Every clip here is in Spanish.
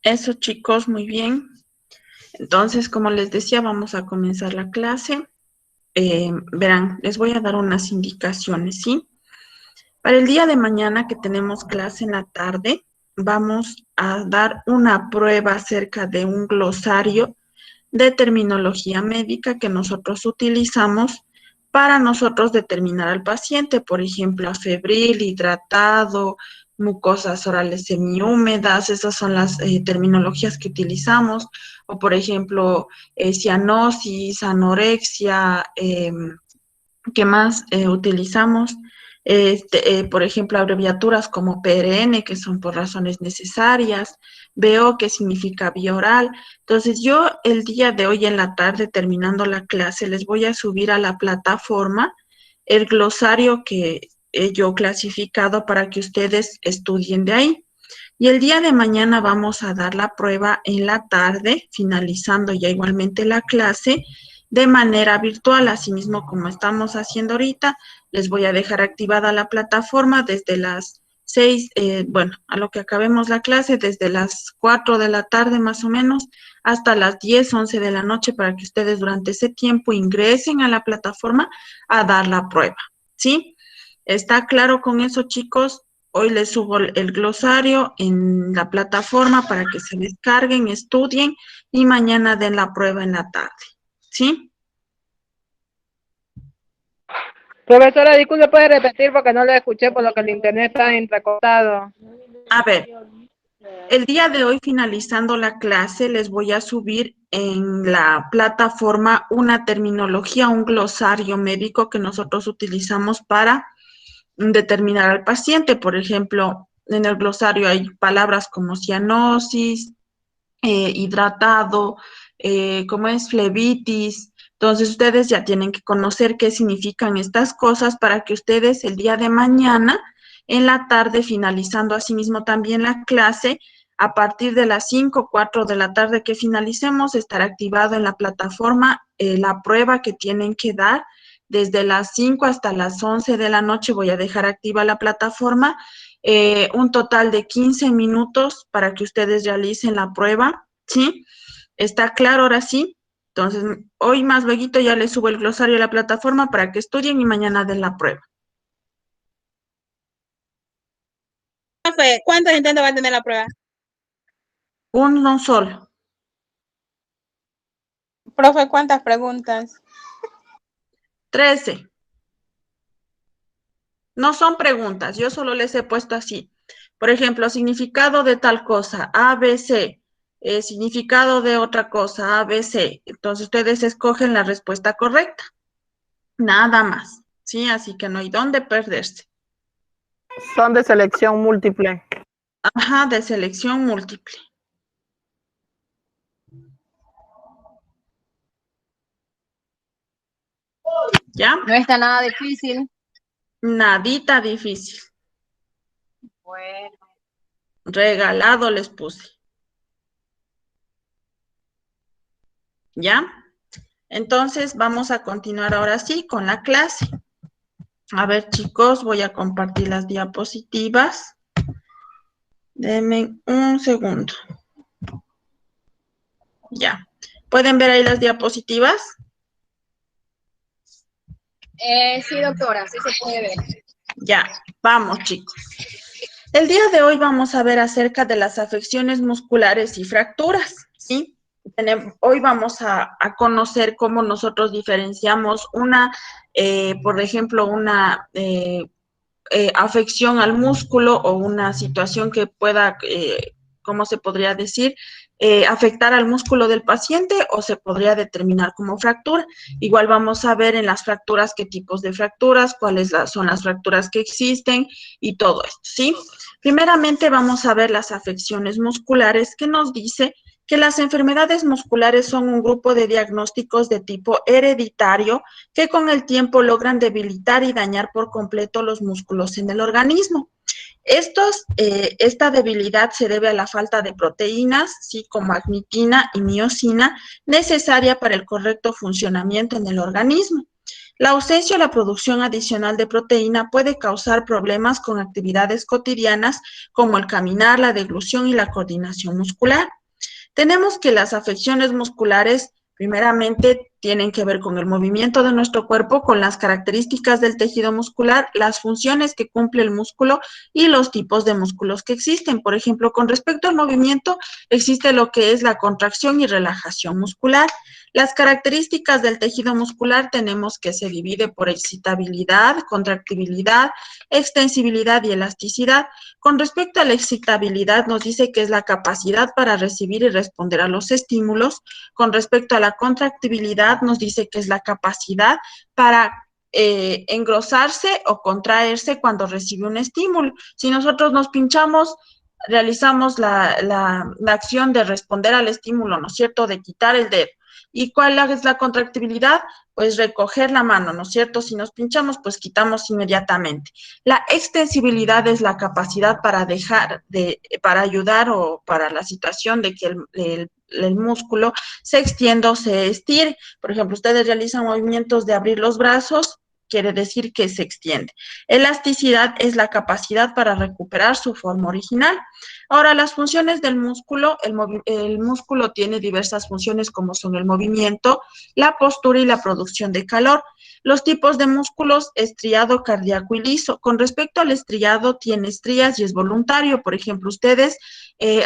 Eso, chicos, muy bien. Entonces, como les decía, vamos a comenzar la clase. Verán, les voy a dar unas indicaciones, ¿sí? Para el día de mañana que tenemos clase en la tarde, vamos a dar una prueba acerca de un glosario de terminología médica que nosotros utilizamos para nosotros determinar al paciente, por ejemplo, febril, hidratado, mucosas orales semihúmedas, esas son las terminologías que utilizamos, o por ejemplo, cianosis, anorexia, ¿qué más utilizamos? Por ejemplo, abreviaturas como PRN, que son por razones necesarias, BO, que significa vía oral. Entonces, yo el día de hoy en la tarde, terminando la clase, les voy a subir a la plataforma el glosario que yo clasificado para que ustedes estudien de ahí. Y el día de mañana vamos a dar la prueba en la tarde, finalizando ya igualmente la clase, de manera virtual, así mismo como estamos haciendo ahorita. Les voy a dejar activada la plataforma desde las 6, bueno, a lo que acabemos la clase, desde las 4 de la tarde más o menos, hasta las 10, 11 de la noche, para que ustedes durante ese tiempo ingresen a la plataforma a dar la prueba, ¿sí? ¿Está claro con eso, chicos? Hoy les subo el glosario en la plataforma para que se descarguen, estudien y mañana den la prueba en la tarde, ¿sí? Profesora, disculpe, ¿puede repetir porque no lo escuché por lo que el internet está entrecortado? A ver, el día de hoy, finalizando la clase, les voy a subir en la plataforma una terminología, un glosario médico que nosotros utilizamos para determinar al paciente. Por ejemplo, en el glosario hay palabras como cianosis, hidratado, como es flebitis. Entonces, ustedes ya tienen que conocer qué significan estas cosas para que ustedes el día de mañana, en la tarde, finalizando asimismo también la clase, a partir de las 5 4 de la tarde que finalicemos, estará activado en la plataforma la prueba que tienen que dar. Desde las 5 hasta las 11 de la noche voy a dejar activa la plataforma, un total de 15 minutos para que ustedes realicen la prueba, ¿sí? ¿Está claro ahora sí? Entonces, hoy más luego ya les subo el glosario a la plataforma para que estudien y mañana den la prueba. Profe, ¿cuántos intentos va a tener la prueba? Uno solo. Profe, ¿cuántas preguntas? 13. No son preguntas, yo solo les he puesto así. Por ejemplo, significado de tal cosa, A, B, C. Significado de otra cosa, A, B, C. Entonces, ustedes escogen la respuesta correcta. Nada más, ¿sí? Así que no hay dónde perderse. Son de selección múltiple. Ajá, de selección múltiple. ¿Ya? No está nada difícil. Nadita difícil. Bueno. Regalado les puse. ¿Ya? Entonces, vamos a continuar ahora sí con la clase. A ver, chicos, voy a compartir las diapositivas. Denme un segundo. Ya. ¿Pueden ver ahí las diapositivas? Sí, doctora, sí se puede ver. Ya, vamos, chicos. El día de hoy vamos a ver acerca de las afecciones musculares y fracturas, ¿sí? Hoy vamos a conocer cómo nosotros diferenciamos una, por ejemplo, una afección al músculo o una situación que pueda, ¿cómo se podría decir? Afectar al músculo del paciente o se podría determinar como fractura. Igual vamos a ver en las fracturas qué tipos de fracturas, cuáles son las fracturas que existen y todo esto, ¿sí? Primeramente vamos a ver las afecciones musculares, que nos dice que las enfermedades musculares son un grupo de diagnósticos de tipo hereditario que con el tiempo logran debilitar y dañar por completo los músculos en el organismo. Esta debilidad se debe a la falta de proteínas, ¿sí? Como agnitina y miosina, necesaria para el correcto funcionamiento en el organismo. La ausencia o la producción adicional de proteína puede causar problemas con actividades cotidianas como el caminar, la deglución y la coordinación muscular. Tenemos que las afecciones musculares, primeramente, tienen que ver con el movimiento de nuestro cuerpo, con las características del tejido muscular, las funciones que cumple el músculo y los tipos de músculos que existen. Por ejemplo, con respecto al movimiento, existe lo que es la contracción y relajación muscular. Las características del tejido muscular tenemos que se divide por excitabilidad, contractibilidad, extensibilidad y elasticidad. Con respecto a la excitabilidad, nos dice que es la capacidad para recibir y responder a los estímulos. Con respecto a la contractibilidad, nos dice que es la capacidad para engrosarse o contraerse cuando recibe un estímulo. Si nosotros nos pinchamos, realizamos la acción de responder al estímulo, ¿no es cierto?, de quitar el dedo. ¿Y cuál es la contractibilidad? Pues recoger la mano, ¿no es cierto? Si nos pinchamos, pues quitamos inmediatamente. La extensibilidad es la capacidad para para ayudar o para la situación de que el músculo se extienda o se estire. Por ejemplo, ustedes realizan movimientos de abrir los brazos, quiere decir que se extiende. Elasticidad es la capacidad para recuperar su forma original. Ahora, las funciones del músculo, el músculo tiene diversas funciones como son el movimiento, la postura y la producción de calor. Los tipos de músculos, estriado, cardíaco y liso. Con respecto al estriado, tiene estrías y es voluntario. Por ejemplo, ustedes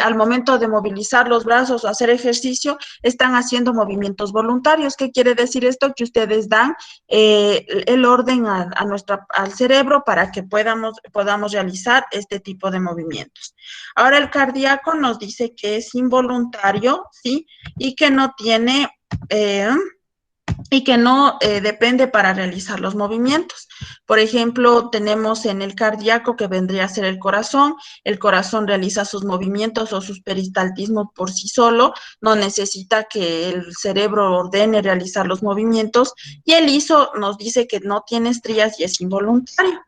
al momento de movilizar los brazos o hacer ejercicio, están haciendo movimientos voluntarios. ¿Qué quiere decir esto? Que ustedes dan el orden al cerebro para que podamos realizar este tipo de movimientos. Ahora, el cardíaco nos dice que es involuntario, ¿sí? Y que no tiene... depende para realizar los movimientos. Por ejemplo, tenemos en el cardíaco que vendría a ser el corazón realiza sus movimientos o sus peristaltismos por sí solo, no necesita que el cerebro ordene realizar los movimientos, y el liso nos dice que no tiene estrías y es involuntario.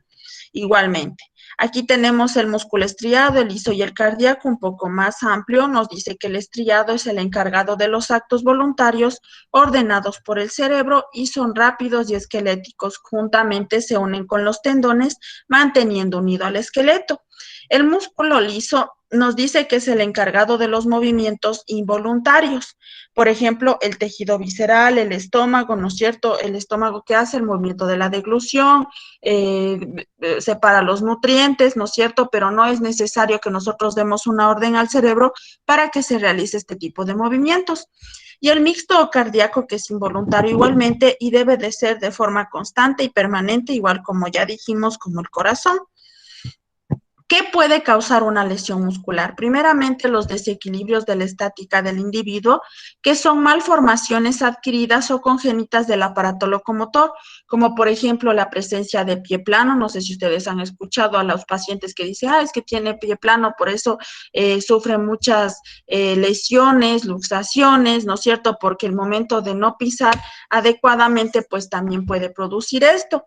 Igualmente, aquí tenemos el músculo estriado, el liso y el cardíaco un poco más amplio. Nos dice que el estriado es el encargado de los actos voluntarios ordenados por el cerebro y son rápidos y esqueléticos. Juntamente se unen con los tendones, manteniendo unido al esqueleto. El músculo liso nos dice que es el encargado de los movimientos involuntarios. Por ejemplo, el tejido visceral, el estómago, ¿no es cierto? El estómago que hace el movimiento de la deglución, separa los nutrientes, ¿no es cierto? Pero no es necesario que nosotros demos una orden al cerebro para que se realice este tipo de movimientos. Y el mixto cardíaco, que es involuntario igualmente y debe de ser de forma constante y permanente, igual como ya dijimos, como el corazón. ¿Qué puede causar una lesión muscular? Primeramente, los desequilibrios de la estática del individuo, que son malformaciones adquiridas o congénitas del aparato locomotor, como por ejemplo la presencia de pie plano. No sé si ustedes han escuchado a los pacientes que dicen, es que tiene pie plano, por eso sufre muchas lesiones, luxaciones, ¿no es cierto? Porque el momento de no pisar adecuadamente, pues también puede producir esto.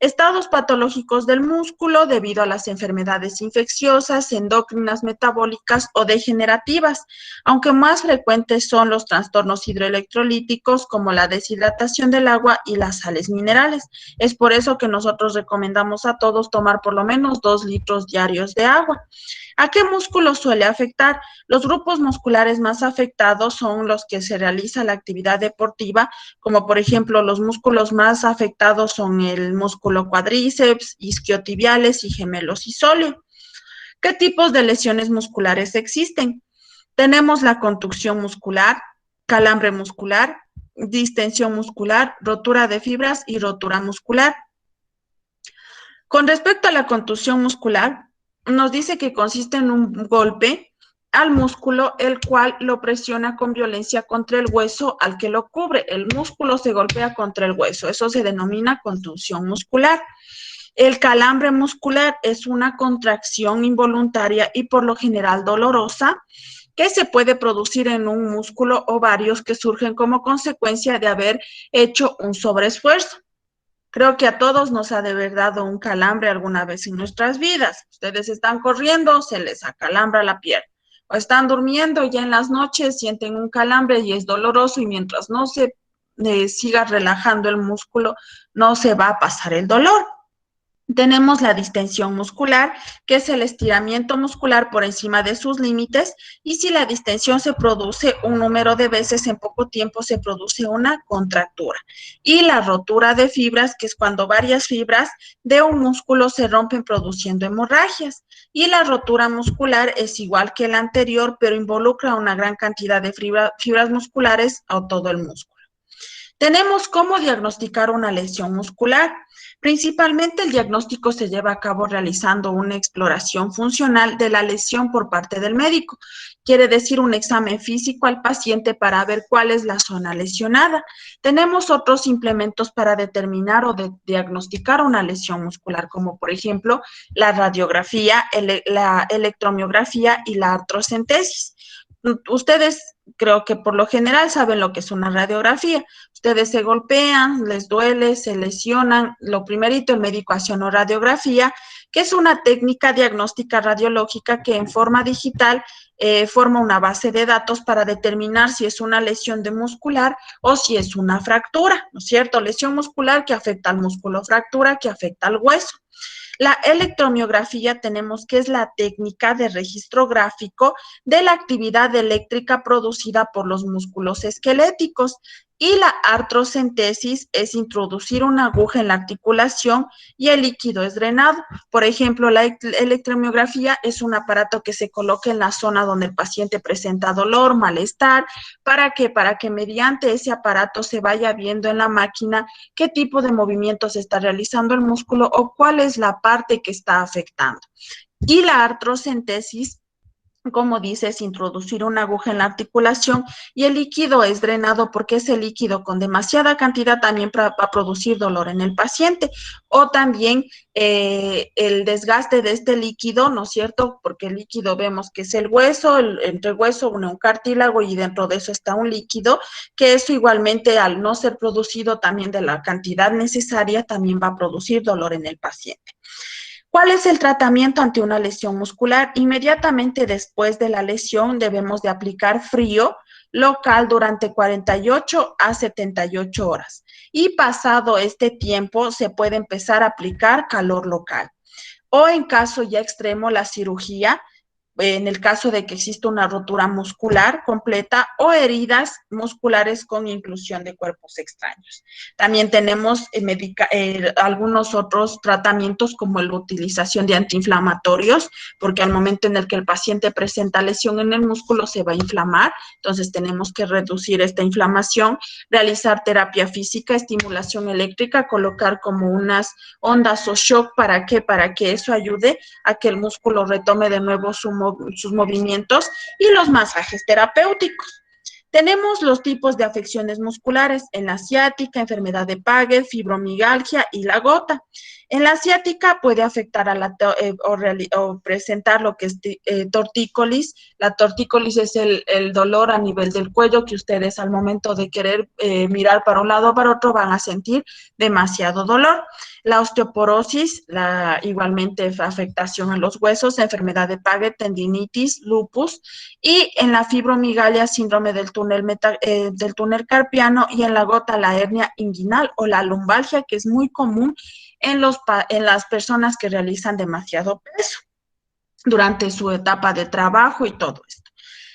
Estados patológicos del músculo debido a las enfermedades infecciosas, endocrinas, metabólicas o degenerativas, aunque más frecuentes son los trastornos hidroelectrolíticos como la deshidratación del agua y las sales minerales. Es por eso que nosotros recomendamos a todos tomar por lo menos 2 litros diarios de agua. ¿A qué músculo suele afectar? Los grupos musculares más afectados son los que se realiza la actividad deportiva, como por ejemplo los músculos más afectados son el músculo cuádriceps, isquiotibiales y gemelos isóleo. ¿Qué tipos de lesiones musculares existen? Tenemos la contusión muscular, calambre muscular, distensión muscular, rotura de fibras y rotura muscular. Con respecto a la contusión muscular, nos dice que consiste en un golpe al músculo, el cual lo presiona con violencia contra el hueso al que lo cubre. El músculo se golpea contra el hueso, eso se denomina contusión muscular. El calambre muscular es una contracción involuntaria y por lo general dolorosa que se puede producir en un músculo o varios que surgen como consecuencia de haber hecho un sobreesfuerzo. Creo que a todos nos ha de haber dado un calambre alguna vez en nuestras vidas. Ustedes están corriendo, se les acalambra la pierna. O están durmiendo y ya en las noches sienten un calambre y es doloroso y mientras no se sigas relajando el músculo, no se va a pasar el dolor. Tenemos la distensión muscular, que es el estiramiento muscular por encima de sus límites, y si la distensión se produce un número de veces en poco tiempo, se produce una contractura. Y la rotura de fibras, que es cuando varias fibras de un músculo se rompen produciendo hemorragias. Y la rotura muscular es igual que la anterior, pero involucra una gran cantidad de fibras musculares a todo el músculo. Tenemos cómo diagnosticar una lesión muscular. Principalmente el diagnóstico se lleva a cabo realizando una exploración funcional de la lesión por parte del médico. Quiere decir un examen físico al paciente para ver cuál es la zona lesionada. Tenemos otros implementos para determinar o diagnosticar una lesión muscular, como por ejemplo la radiografía, la electromiografía y la artrocentesis. Ustedes creo que por lo general saben lo que es una radiografía. Ustedes se golpean, les duele, se lesionan. Lo primerito, el médico hace una radiografía, que es una técnica diagnóstica radiológica que en forma digital forma una base de datos para determinar si es una lesión de muscular o si es una fractura, ¿no es cierto? Lesión muscular que afecta al músculo, fractura que afecta al hueso. La electromiografía tenemos que es la técnica de registro gráfico de la actividad eléctrica producida por los músculos esqueléticos. Y la artrocentesis es introducir una aguja en la articulación y el líquido es drenado. Por ejemplo, la electromiografía es un aparato que se coloca en la zona donde el paciente presenta dolor, malestar. ¿Para qué? Para que mediante ese aparato se vaya viendo en la máquina qué tipo de movimientos está realizando el músculo o cuál es la parte que está afectando. Y la artrocentesis, como dice, es introducir una aguja en la articulación y el líquido es drenado porque ese líquido con demasiada cantidad también va a producir dolor en el paciente. O también el desgaste de este líquido, ¿no es cierto? Porque el líquido vemos que es el hueso, entre el hueso un cartílago y dentro de eso está un líquido, que eso igualmente al no ser producido también de la cantidad necesaria también va a producir dolor en el paciente. ¿Cuál es el tratamiento ante una lesión muscular? Inmediatamente después de la lesión debemos de aplicar frío local durante 48 a 78 horas. Y pasado este tiempo se puede empezar a aplicar calor local. O en caso ya extremo, la cirugía, en el caso de que exista una rotura muscular completa o heridas musculares con inclusión de cuerpos extraños. También tenemos algunos otros tratamientos como la utilización de antiinflamatorios, porque al momento en el que el paciente presenta lesión en el músculo se va a inflamar, entonces tenemos que reducir esta inflamación, realizar terapia física, estimulación eléctrica, colocar como unas ondas o shock, ¿para qué? Para que eso ayude a que el músculo retome de nuevo sus movimientos, y los masajes terapéuticos. Tenemos los tipos de afecciones musculares en la ciática, enfermedad de Paget, fibromialgia y la gota. En la ciática puede afectar a o presentar lo que es tortícolis. La tortícolis es el dolor a nivel del cuello que ustedes al momento de querer mirar para un lado o para otro van a sentir demasiado dolor. La osteoporosis, igualmente afectación en los huesos, enfermedad de Paget, tendinitis, lupus, y en la fibromialgia, síndrome del túnel carpiano, y en la gota, la hernia inguinal o la lumbalgia, que es muy común en las personas que realizan demasiado peso durante su etapa de trabajo y todo esto.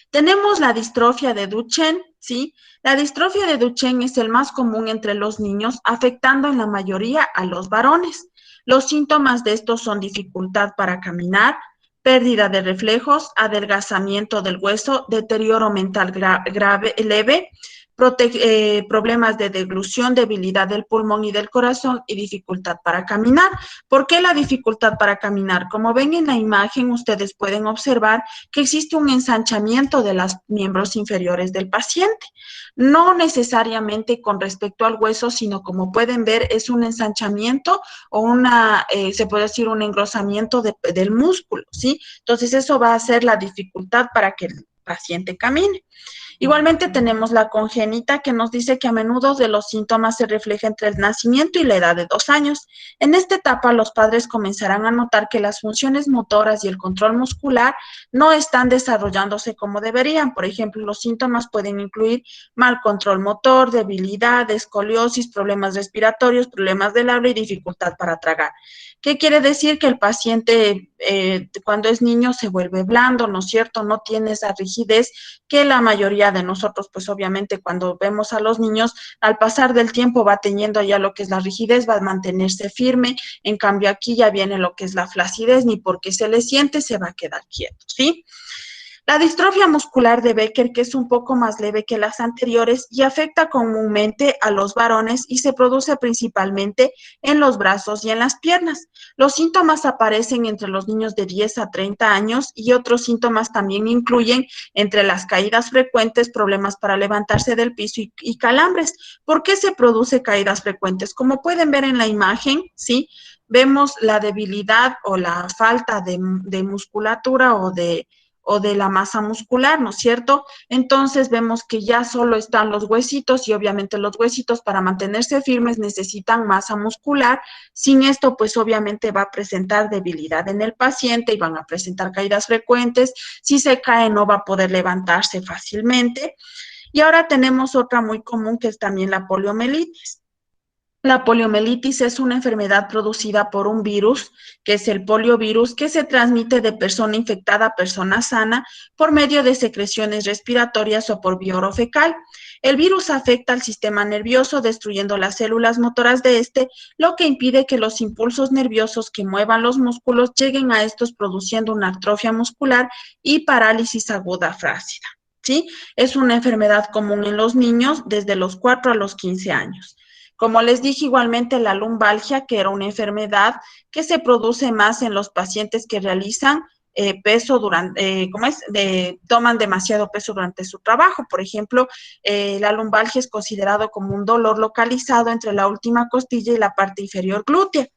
Tenemos la distrofia de Duchenne, ¿sí? La distrofia de Duchenne es el más común entre los niños, afectando en la mayoría a los varones. Los síntomas de estos son dificultad para caminar, pérdida de reflejos, adelgazamiento del hueso, deterioro mental leve, problemas de deglución, debilidad del pulmón y del corazón y dificultad para caminar. ¿Por qué la dificultad para caminar? Como ven en la imagen, ustedes pueden observar que existe un ensanchamiento de los miembros inferiores del paciente. No necesariamente con respecto al hueso, sino como pueden ver es un ensanchamiento o se puede decir un engrosamiento del músculo, ¿sí? Entonces eso va a ser la dificultad para que el paciente camine. Igualmente tenemos la congénita, que nos dice que a menudo de los síntomas se refleja entre el nacimiento y la edad de 2 años. En esta etapa los padres comenzarán a notar que las funciones motoras y el control muscular no están desarrollándose como deberían. Por ejemplo, los síntomas pueden incluir mal control motor, debilidad, escoliosis, problemas respiratorios, problemas del habla y dificultad para tragar. ¿Qué quiere decir? Que el paciente cuando es niño se vuelve blando, ¿no es cierto? No tiene esa rigidez que la mayoría de nosotros, pues obviamente cuando vemos a los niños, al pasar del tiempo va teniendo ya lo que es la rigidez, va a mantenerse firme, en cambio aquí ya viene lo que es la flacidez, ni porque se le siente se va a quedar quieto, ¿sí? La distrofia muscular de Becker, que es un poco más leve que las anteriores y afecta comúnmente a los varones y se produce principalmente en los brazos y en las piernas. Los síntomas aparecen entre los niños de 10 a 30 años y otros síntomas también incluyen entre las caídas frecuentes, problemas para levantarse del piso y calambres. ¿Por qué se produce caídas frecuentes? Como pueden ver en la imagen, ¿sí? Vemos la debilidad o la falta de musculatura o de la masa muscular, ¿no es cierto? Entonces vemos que ya solo están los huesitos y obviamente los huesitos para mantenerse firmes necesitan masa muscular. Sin esto, pues obviamente va a presentar debilidad en el paciente y van a presentar caídas frecuentes. Si se cae, no va a poder levantarse fácilmente. Y ahora tenemos otra muy común que es también la poliomielitis. La poliomielitis es una enfermedad producida por un virus, que es el poliovirus, que se transmite de persona infectada a persona sana por medio de secreciones respiratorias o por vía orofecal. El virus afecta al sistema nervioso, destruyendo las células motoras de este, lo que impide que los impulsos nerviosos que muevan los músculos lleguen a estos, produciendo una atrofia muscular y parálisis aguda flácida, ¿sí? Es una enfermedad común en los niños desde los 4 a los 15 años. Como les dije, igualmente la lumbalgia, que era una enfermedad que se produce más en los pacientes que realizan peso durante, toman demasiado peso durante su trabajo. Por ejemplo, la lumbalgia es considerado como un dolor localizado entre la última costilla y la parte inferior glútea.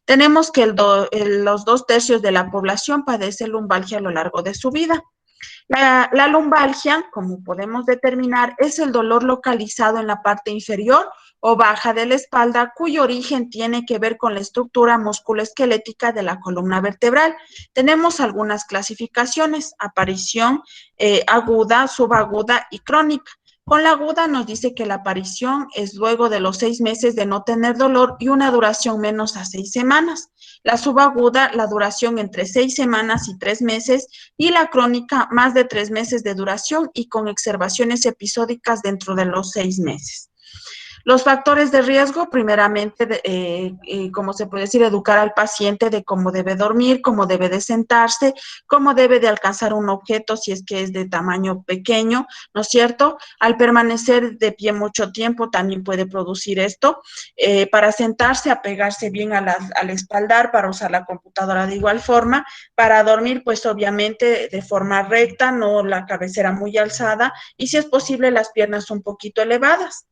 Tenemos que los 2/3 de la población padece lumbalgia a lo largo de su vida. La lumbalgia, como podemos determinar, es el dolor localizado en la parte inferior o baja de la espalda, cuyo origen tiene que ver con la estructura musculoesquelética de la columna vertebral. Tenemos algunas clasificaciones: aparición, aguda, subaguda y crónica. Con la aguda nos dice que la aparición es luego de los 6 meses de no tener dolor y una duración menos a 6 semanas. La subaguda, la duración entre 6 semanas y 3 meses, y la crónica, más de 3 meses de duración y con exacerbaciones episódicas dentro de los 6 meses. Los factores de riesgo, primeramente, como se puede decir, educar al paciente de cómo debe dormir, cómo debe de sentarse, cómo debe de alcanzar un objeto si es que es de tamaño pequeño, ¿no es cierto? Al permanecer de pie mucho tiempo también puede producir esto. Para sentarse, apegarse bien al espaldar, para usar la computadora de igual forma. Para dormir, pues obviamente de forma recta, no la cabecera muy alzada, y si es posible las piernas un poquito elevadas.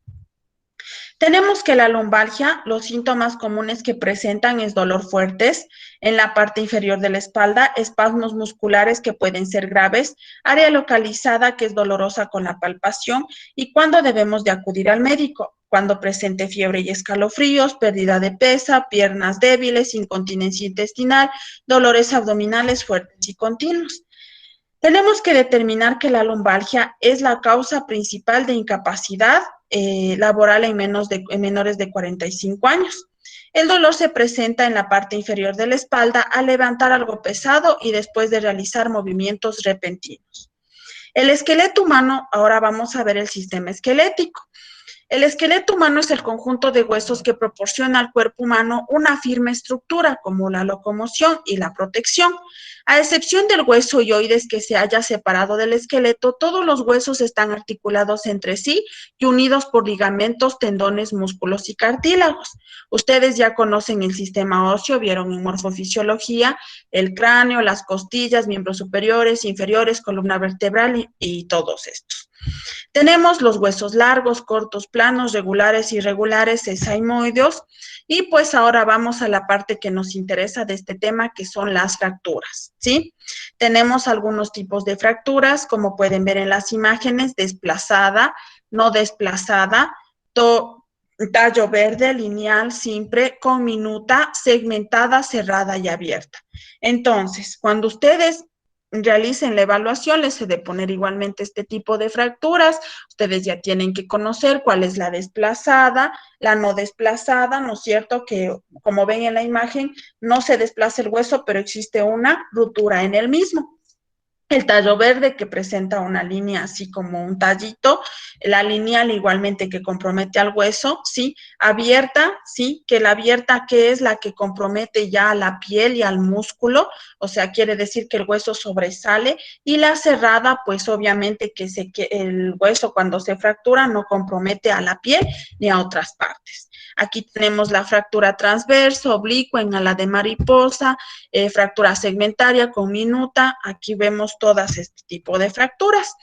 Tenemos que la lumbalgia, los síntomas comunes que presentan es dolor fuertes en la parte inferior de la espalda, espasmos musculares que pueden ser graves, área localizada que es dolorosa con la palpación, y cuándo debemos de acudir al médico. Cuando presente fiebre y escalofríos, pérdida de peso, piernas débiles, incontinencia intestinal, dolores abdominales fuertes y continuos. Tenemos que determinar que la lumbalgia es la causa principal de incapacidad laboral en menores de 45 años. El dolor se presenta en la parte inferior de la espalda al levantar algo pesado y después de realizar movimientos repentinos. El esqueleto humano, ahora vamos a ver el sistema esquelético. El esqueleto humano es el conjunto de huesos que proporciona al cuerpo humano una firme estructura, como la locomoción y la protección. A excepción del hueso hioides que se haya separado del esqueleto, todos los huesos están articulados entre sí y unidos por ligamentos, tendones, músculos y cartílagos. Ustedes ya conocen el sistema óseo, vieron en morfofisiología, el cráneo, las costillas, miembros superiores, inferiores, columna vertebral y todos estos. Tenemos los huesos largos, cortos, planos, regulares, irregulares, sesamoideos. Y pues ahora vamos a la parte que nos interesa de este tema, que son las fracturas, ¿sí? Tenemos algunos tipos de fracturas, como pueden ver en las imágenes: desplazada, no desplazada, tallo verde, lineal, simple, conminuta, segmentada, cerrada y abierta. Entonces, cuando ustedes realicen la evaluación, les he de poner igualmente este tipo de fracturas. Ustedes ya tienen que conocer cuál es la desplazada, la no desplazada, ¿no es cierto? Que como ven en la imagen, no se desplaza el hueso, pero existe una ruptura en el mismo. El tallo verde, que presenta una línea así como un tallito, la lineal igualmente, que compromete al hueso, ¿sí? Abierta, ¿sí? Que la abierta, que es la que compromete ya a la piel y al músculo, o sea, quiere decir que el hueso sobresale. Y la cerrada, pues obviamente que el hueso, cuando se fractura, no compromete a la piel ni a otras partes. Aquí tenemos la fractura transversa, oblicua, en ala de mariposa, fractura segmentaria, conminuta. Aquí vemos todas este tipo de fracturas.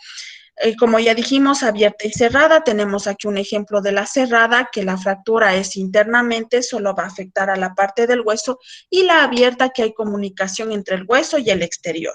Como ya dijimos, abierta y cerrada. Tenemos aquí un ejemplo de la cerrada, que la fractura es internamente, solo va a afectar a la parte del hueso, y la abierta, que hay comunicación entre el hueso y el exterior.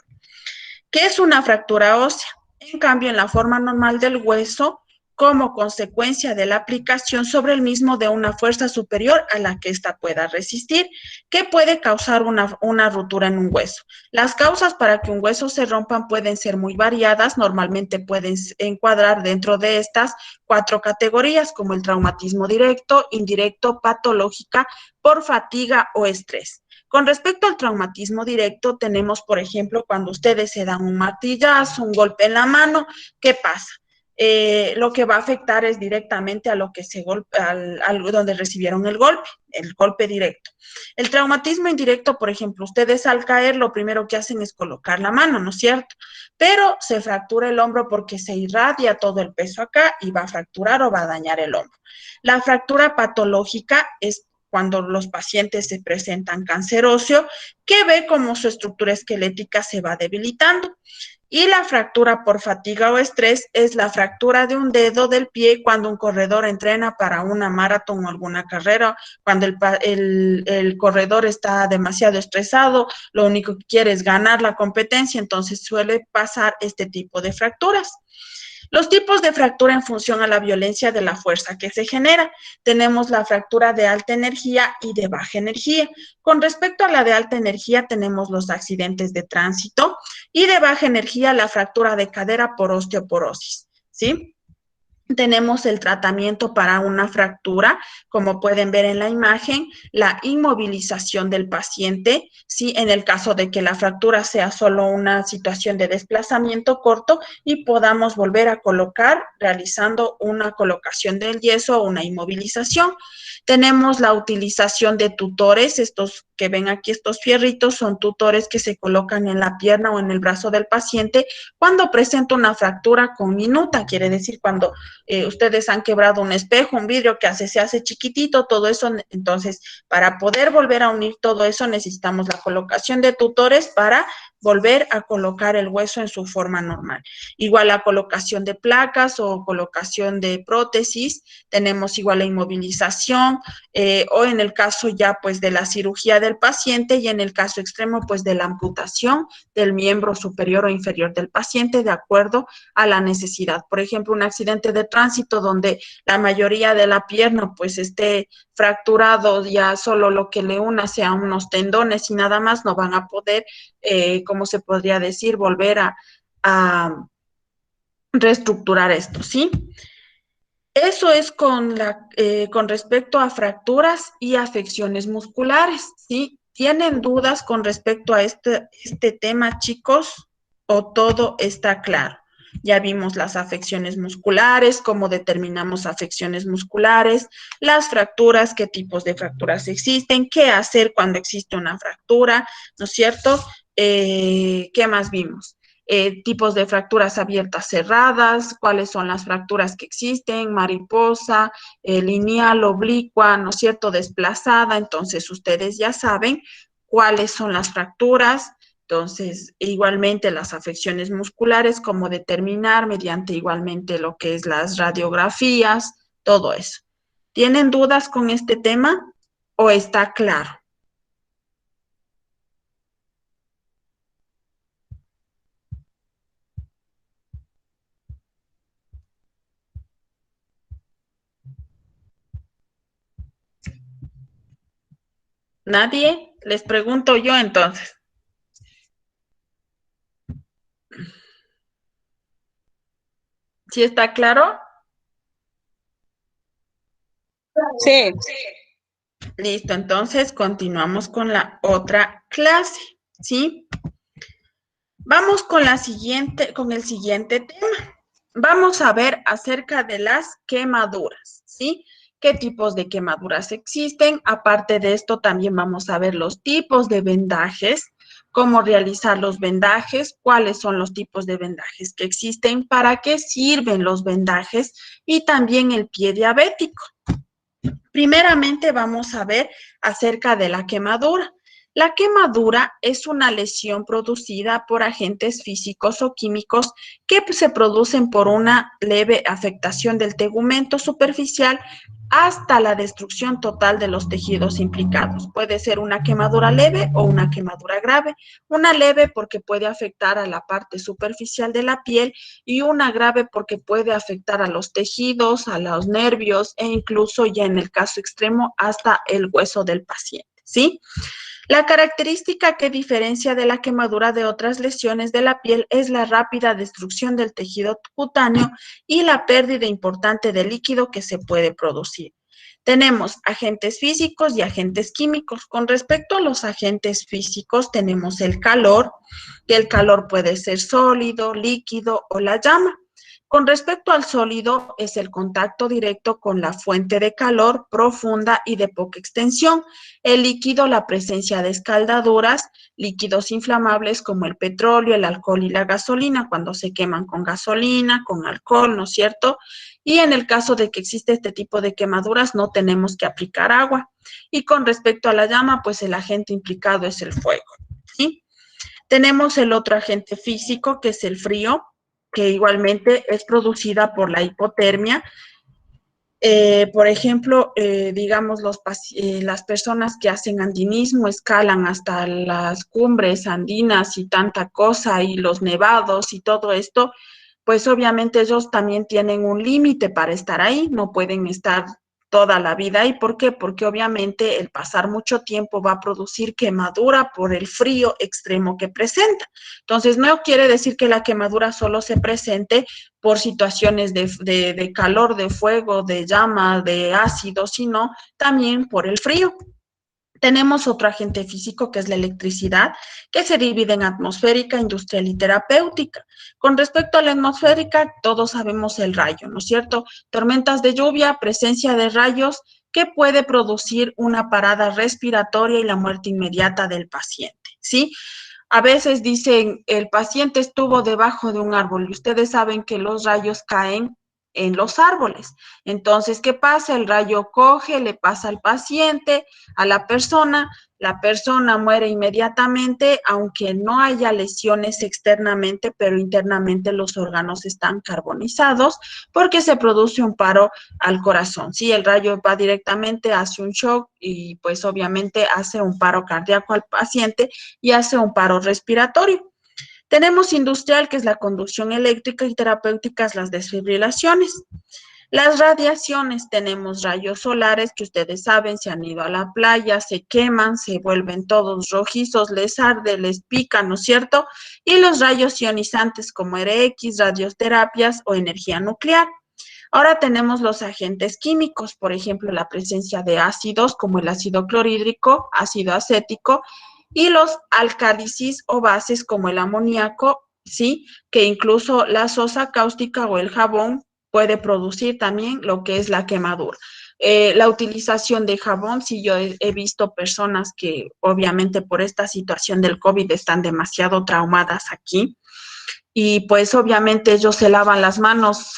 ¿Qué es una fractura ósea? En cambio, en la forma normal del hueso, como consecuencia de la aplicación sobre el mismo de una fuerza superior a la que ésta pueda resistir, que puede causar una ruptura en un hueso. Las causas para que un hueso se rompa pueden ser muy variadas. Normalmente pueden encuadrar dentro de estas 4 categorías, como el traumatismo directo, indirecto, patológica, por fatiga o estrés. Con respecto al traumatismo directo, tenemos, por ejemplo, cuando ustedes se dan un martillazo, un golpe en la mano. ¿Qué pasa? Lo que va a afectar es directamente a lo que donde recibieron el golpe directo. El traumatismo indirecto, por ejemplo, ustedes al caer lo primero que hacen es colocar la mano, ¿no es cierto? Pero se fractura el hombro porque se irradia todo el peso acá y va a fracturar o va a dañar el hombro. La fractura patológica es cuando los pacientes se presentan cáncer óseo, que ve cómo su estructura esquelética se va debilitando. Y la fractura por fatiga o estrés es la fractura de un dedo del pie cuando un corredor entrena para una maratón o alguna carrera. Cuando el corredor está demasiado estresado, lo único que quiere es ganar la competencia, entonces suele pasar este tipo de fracturas. Los tipos de fractura en función a la violencia de la fuerza que se genera. Tenemos la fractura de alta energía y de baja energía. Con respecto a la de alta energía, tenemos los accidentes de tránsito, y de baja energía, la fractura de cadera por osteoporosis, ¿sí? Tenemos el tratamiento para una fractura, como pueden ver en la imagen, la inmovilización del paciente, ¿sí? En el caso de que la fractura sea solo una situación de desplazamiento corto y podamos volver a colocar realizando una colocación del yeso o una inmovilización. Tenemos la utilización de tutores. Estos que ven aquí, estos fierritos, son tutores que se colocan en la pierna o en el brazo del paciente cuando presenta una fractura conminuta, quiere decir cuando ustedes han quebrado un espejo, un vidrio que se hace chiquitito, todo eso. Entonces, para poder volver a unir todo eso, necesitamos la colocación de tutores para volver a colocar el hueso en su forma normal. Igual la colocación de placas o colocación de prótesis, tenemos igual la inmovilización, o en el caso ya pues de la cirugía del paciente, y en el caso extremo pues de la amputación del miembro superior o inferior del paciente de acuerdo a la necesidad. Por ejemplo, un accidente de tránsito donde la mayoría de la pierna pues esté fracturado, ya solo lo que le una sea unos tendones y nada más, no van a poder, ¿cómo se podría decir?, volver a reestructurar esto, ¿sí? Eso es con respecto a fracturas y afecciones musculares, ¿sí? ¿Tienen dudas con respecto a este tema, chicos? ¿O todo está claro? Ya vimos las afecciones musculares, cómo determinamos afecciones musculares, las fracturas, qué tipos de fracturas existen, qué hacer cuando existe una fractura, ¿no es cierto? ¿Qué más vimos? Tipos de fracturas abiertas, cerradas, cuáles son las fracturas que existen, mariposa, lineal, oblicua, ¿no es cierto?, desplazada. Entonces, ustedes ya saben cuáles son las fracturas, Entonces, igualmente las afecciones musculares, cómo determinar mediante igualmente lo que es las radiografías, todo eso. ¿Tienen dudas con este tema o está claro? ¿Nadie? Les pregunto yo entonces. ¿Sí está claro? Sí. Listo, entonces continuamos con la otra clase, ¿sí? Vamos con el siguiente tema. Vamos a ver acerca de las quemaduras, ¿sí? ¿Qué tipos de quemaduras existen? Aparte de esto, también vamos a ver los tipos de vendajes, cómo realizar los vendajes, cuáles son los tipos de vendajes que existen, para qué sirven los vendajes y también el pie diabético. Primeramente vamos a ver acerca de la quemadura. La quemadura es una lesión producida por agentes físicos o químicos que se producen por una leve afectación del tegumento superficial hasta la destrucción total de los tejidos implicados. Puede ser una quemadura leve o una quemadura grave. Una leve porque puede afectar a la parte superficial de la piel y una grave porque puede afectar a los tejidos, a los nervios e incluso ya en el caso extremo hasta el hueso del paciente, ¿sí? La característica que diferencia de la quemadura de otras lesiones de la piel es la rápida destrucción del tejido cutáneo y la pérdida importante de líquido que se puede producir. Tenemos agentes físicos y agentes químicos. Con respecto a los agentes físicos, tenemos el calor, que el calor puede ser sólido, líquido o la llama. Con respecto al sólido, es el contacto directo con la fuente de calor profunda y de poca extensión. El líquido, la presencia de escaldaduras, líquidos inflamables como el petróleo, el alcohol y la gasolina, cuando se queman con gasolina, con alcohol, ¿no es cierto? Y en el caso de que existe este tipo de quemaduras, no tenemos que aplicar agua. Y con respecto a la llama, pues el agente implicado es el fuego, ¿sí? Tenemos el otro agente físico, que es el frío, que igualmente es producida por la hipotermia. Por ejemplo, digamos, las personas que hacen andinismo escalan hasta las cumbres andinas y tanta cosa, y los nevados y todo esto, pues obviamente ellos también tienen un límite para estar ahí, no pueden estar toda la vida ahí. ¿Por qué? Porque obviamente el pasar mucho tiempo va a producir quemadura por el frío extremo que presenta. Entonces, no quiere decir que la quemadura solo se presente por situaciones de calor, de fuego, de llama, de ácido, sino también por el frío. Tenemos otro agente físico que es la electricidad, que se divide en atmosférica, industrial y terapéutica. Con respecto a la atmosférica, todos sabemos el rayo, ¿no es cierto? Tormentas de lluvia, presencia de rayos que puede producir una parada respiratoria y la muerte inmediata del paciente, ¿sí? A veces dicen, el paciente estuvo debajo de un árbol y ustedes saben que los rayos caen en los árboles. Entonces, ¿qué pasa? El rayo coge, le pasa al paciente, a la persona muere inmediatamente, aunque no haya lesiones externamente, pero internamente los órganos están carbonizados porque se produce un paro al corazón. Sí, el rayo va directamente, hace un shock y pues obviamente hace un paro cardíaco al paciente y hace un paro respiratorio. Tenemos industrial, que es la conducción eléctrica, y terapéuticas, las desfibrilaciones. Las radiaciones, tenemos rayos solares, que ustedes saben, se han ido a la playa, se queman, se vuelven todos rojizos, les arde, les pica, ¿no es cierto? Y los rayos ionizantes como RX, radioterapias o energía nuclear. Ahora tenemos los agentes químicos, por ejemplo, la presencia de ácidos como el ácido clorhídrico, ácido acético, y los alcálisis o bases como el amoníaco, ¿sí? Que incluso la sosa cáustica o el jabón puede producir también lo que es la quemadura. La utilización de jabón, sí, yo he visto personas que obviamente por esta situación del COVID están demasiado traumadas aquí, y pues obviamente ellos se lavan las manos,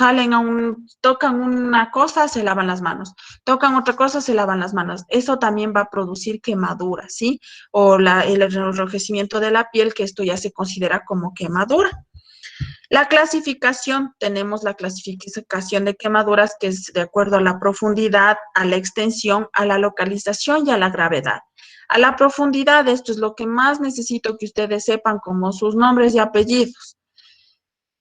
tocan una cosa, se lavan las manos, tocan otra cosa, se lavan las manos. Eso también va a producir quemaduras, ¿sí? O el enrojecimiento de la piel, que esto ya se considera como quemadura. La clasificación, tenemos la clasificación de quemaduras que es de acuerdo a la profundidad, a la extensión, a la localización y a la gravedad. A la profundidad, esto es lo que más necesito que ustedes sepan, como sus nombres y apellidos.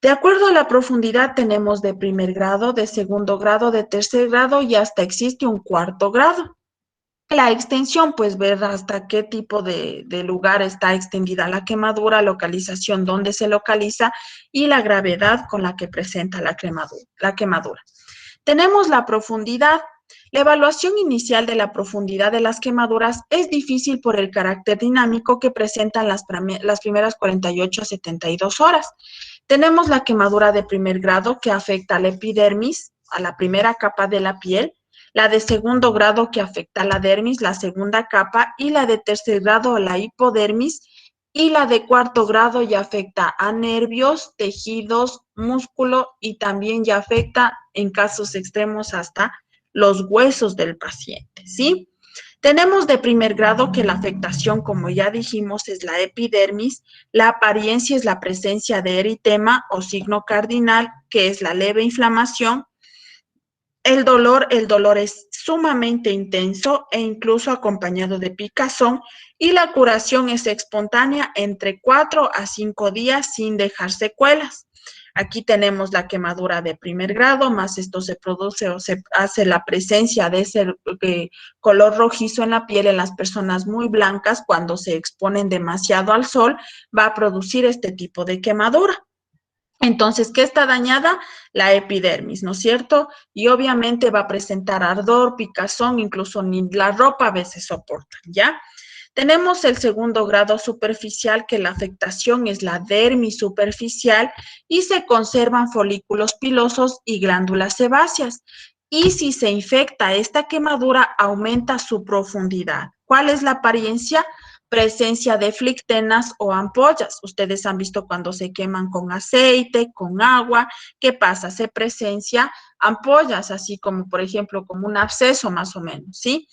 De acuerdo a la profundidad tenemos de primer grado, de segundo grado, de tercer grado y hasta existe un cuarto grado. La extensión, pues ver hasta qué tipo de lugar está extendida la quemadura, localización, dónde se localiza y la gravedad con la que presenta la quemadura. Tenemos la profundidad. La evaluación inicial de la profundidad de las quemaduras es difícil por el carácter dinámico que presentan las primeras 48 a 72 horas. Tenemos la quemadura de primer grado que afecta a la epidermis, a la primera capa de la piel, la de segundo grado que afecta a la dermis, la segunda capa, y la de tercer grado a la hipodermis, y la de cuarto grado ya afecta a nervios, tejidos, músculo y también ya afecta en casos extremos hasta los huesos del paciente, ¿sí? Tenemos de primer grado que la afectación, como ya dijimos, es la epidermis, la apariencia es la presencia de eritema o signo cardinal, que es la leve inflamación. El dolor es sumamente intenso e incluso acompañado de picazón, y la curación es espontánea entre 4 a 5 días sin dejar secuelas. Aquí tenemos la quemadura de primer grado, más esto se produce o se hace la presencia de ese color rojizo en la piel en las personas muy blancas cuando se exponen demasiado al sol, va a producir este tipo de quemadura. Entonces, ¿qué está dañada? La epidermis, ¿no es cierto? Y obviamente va a presentar ardor, picazón, incluso ni la ropa a veces soporta, ¿ya? Tenemos el segundo grado superficial, que la afectación es la dermis superficial y se conservan folículos pilosos y glándulas sebáceas. Y si se infecta esta quemadura, aumenta su profundidad. ¿Cuál es la apariencia? Presencia de flictenas o ampollas. Ustedes han visto cuando se queman con aceite, con agua, ¿qué pasa? Se presencia ampollas, así como, por ejemplo, como un absceso más o menos, ¿sí?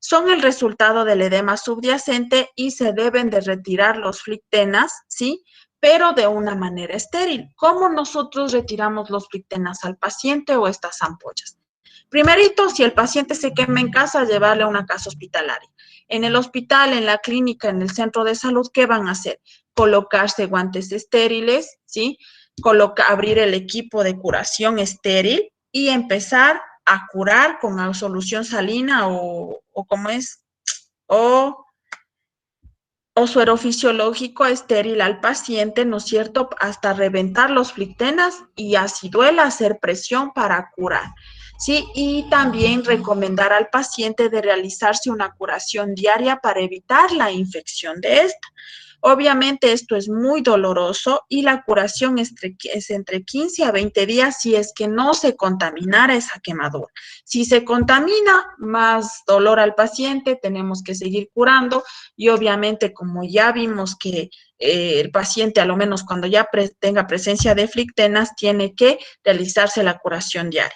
Son el resultado del edema subyacente y se deben de retirar los flictenas, ¿sí? Pero de una manera estéril. ¿Cómo nosotros retiramos los flictenas al paciente o estas ampollas? Primerito, si el paciente se quema en casa, llevarle a una casa hospitalaria. En el hospital, en la clínica, en el centro de salud, ¿qué van a hacer? Colocarse guantes estériles, ¿sí? Abrir el equipo de curación estéril y empezar a curar con solución salina o ¿cómo es? O suero fisiológico estéril al paciente, ¿no es cierto? Hasta reventar los flictenas y así duela hacer presión para curar. Sí, y también recomendar al paciente de realizarse una curación diaria para evitar la infección de esta. Obviamente esto es muy doloroso y la curación es entre 15 a 20 días si es que no se contaminara esa quemadura. Si se contamina, más dolor al paciente, tenemos que seguir curando y obviamente como ya vimos que el paciente, a lo menos cuando ya tenga presencia de flictenas, tiene que realizarse la curación diaria.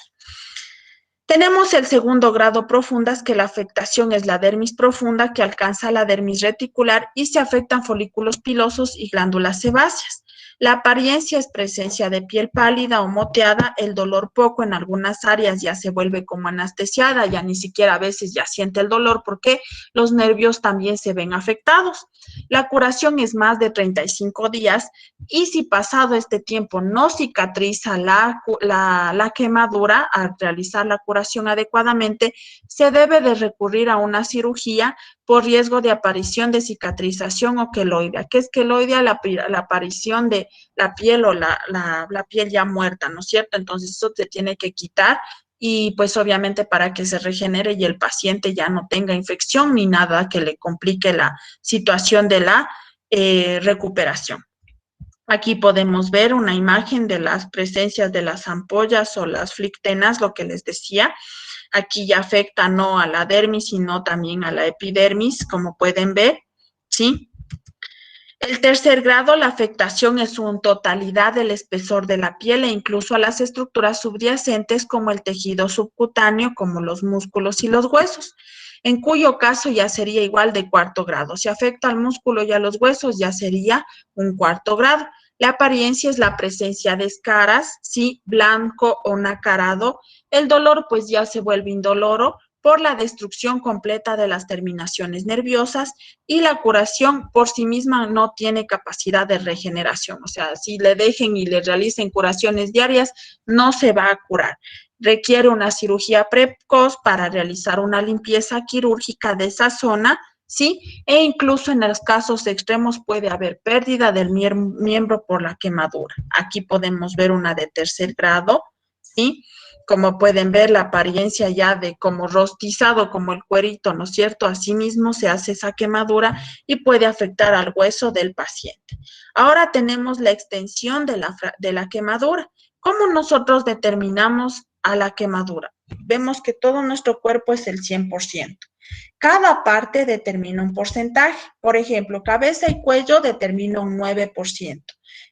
Tenemos el segundo grado profundas, que la afectación es la dermis profunda, que alcanza la dermis reticular y se afectan folículos pilosos y glándulas sebáceas. La apariencia es presencia de piel pálida o moteada, el dolor poco, en algunas áreas ya se vuelve como anestesiada, ya ni siquiera a veces ya siente el dolor porque los nervios también se ven afectados. La curación es más de 35 días y si pasado este tiempo no cicatriza la quemadura, al realizar la curación adecuadamente, se debe de recurrir a una cirugía por riesgo de aparición de cicatrización o queloidea. ¿Qué es queloidea? La aparición de la piel o la piel ya muerta, ¿no es cierto? Entonces eso se tiene que quitar y pues obviamente para que se regenere y el paciente ya no tenga infección ni nada que le complique la situación de la recuperación. Aquí podemos ver una imagen de las presencias de las ampollas o las flictenas, lo que les decía. Aquí ya afecta no a la dermis, sino también a la epidermis, como pueden ver, ¿sí? El tercer grado, la afectación es una totalidad del espesor de la piel e incluso a las estructuras subyacentes como el tejido subcutáneo, como los músculos y los huesos, en cuyo caso ya sería igual de cuarto grado. Si afecta al músculo y a los huesos, ya sería un cuarto grado. La apariencia es la presencia de escaras, sí, blanco o nacarado. El dolor pues ya se vuelve indoloro por la destrucción completa de las terminaciones nerviosas y la curación por sí misma no tiene capacidad de regeneración. O sea, si le dejen y le realicen curaciones diarias, no se va a curar. Requiere una cirugía precoz para realizar una limpieza quirúrgica de esa zona, ¿sí? E incluso en los casos extremos puede haber pérdida del miembro por la quemadura. Aquí podemos ver una de tercer grado, ¿sí? Como pueden ver, la apariencia ya de como rostizado, como el cuerito, ¿no es cierto? Asimismo se hace esa quemadura y puede afectar al hueso del paciente. Ahora tenemos la extensión de la quemadura. ¿Cómo nosotros determinamos a la quemadura? Vemos que todo nuestro cuerpo es el 100%. Cada parte determina un porcentaje. Por ejemplo, cabeza y cuello determina un 9%.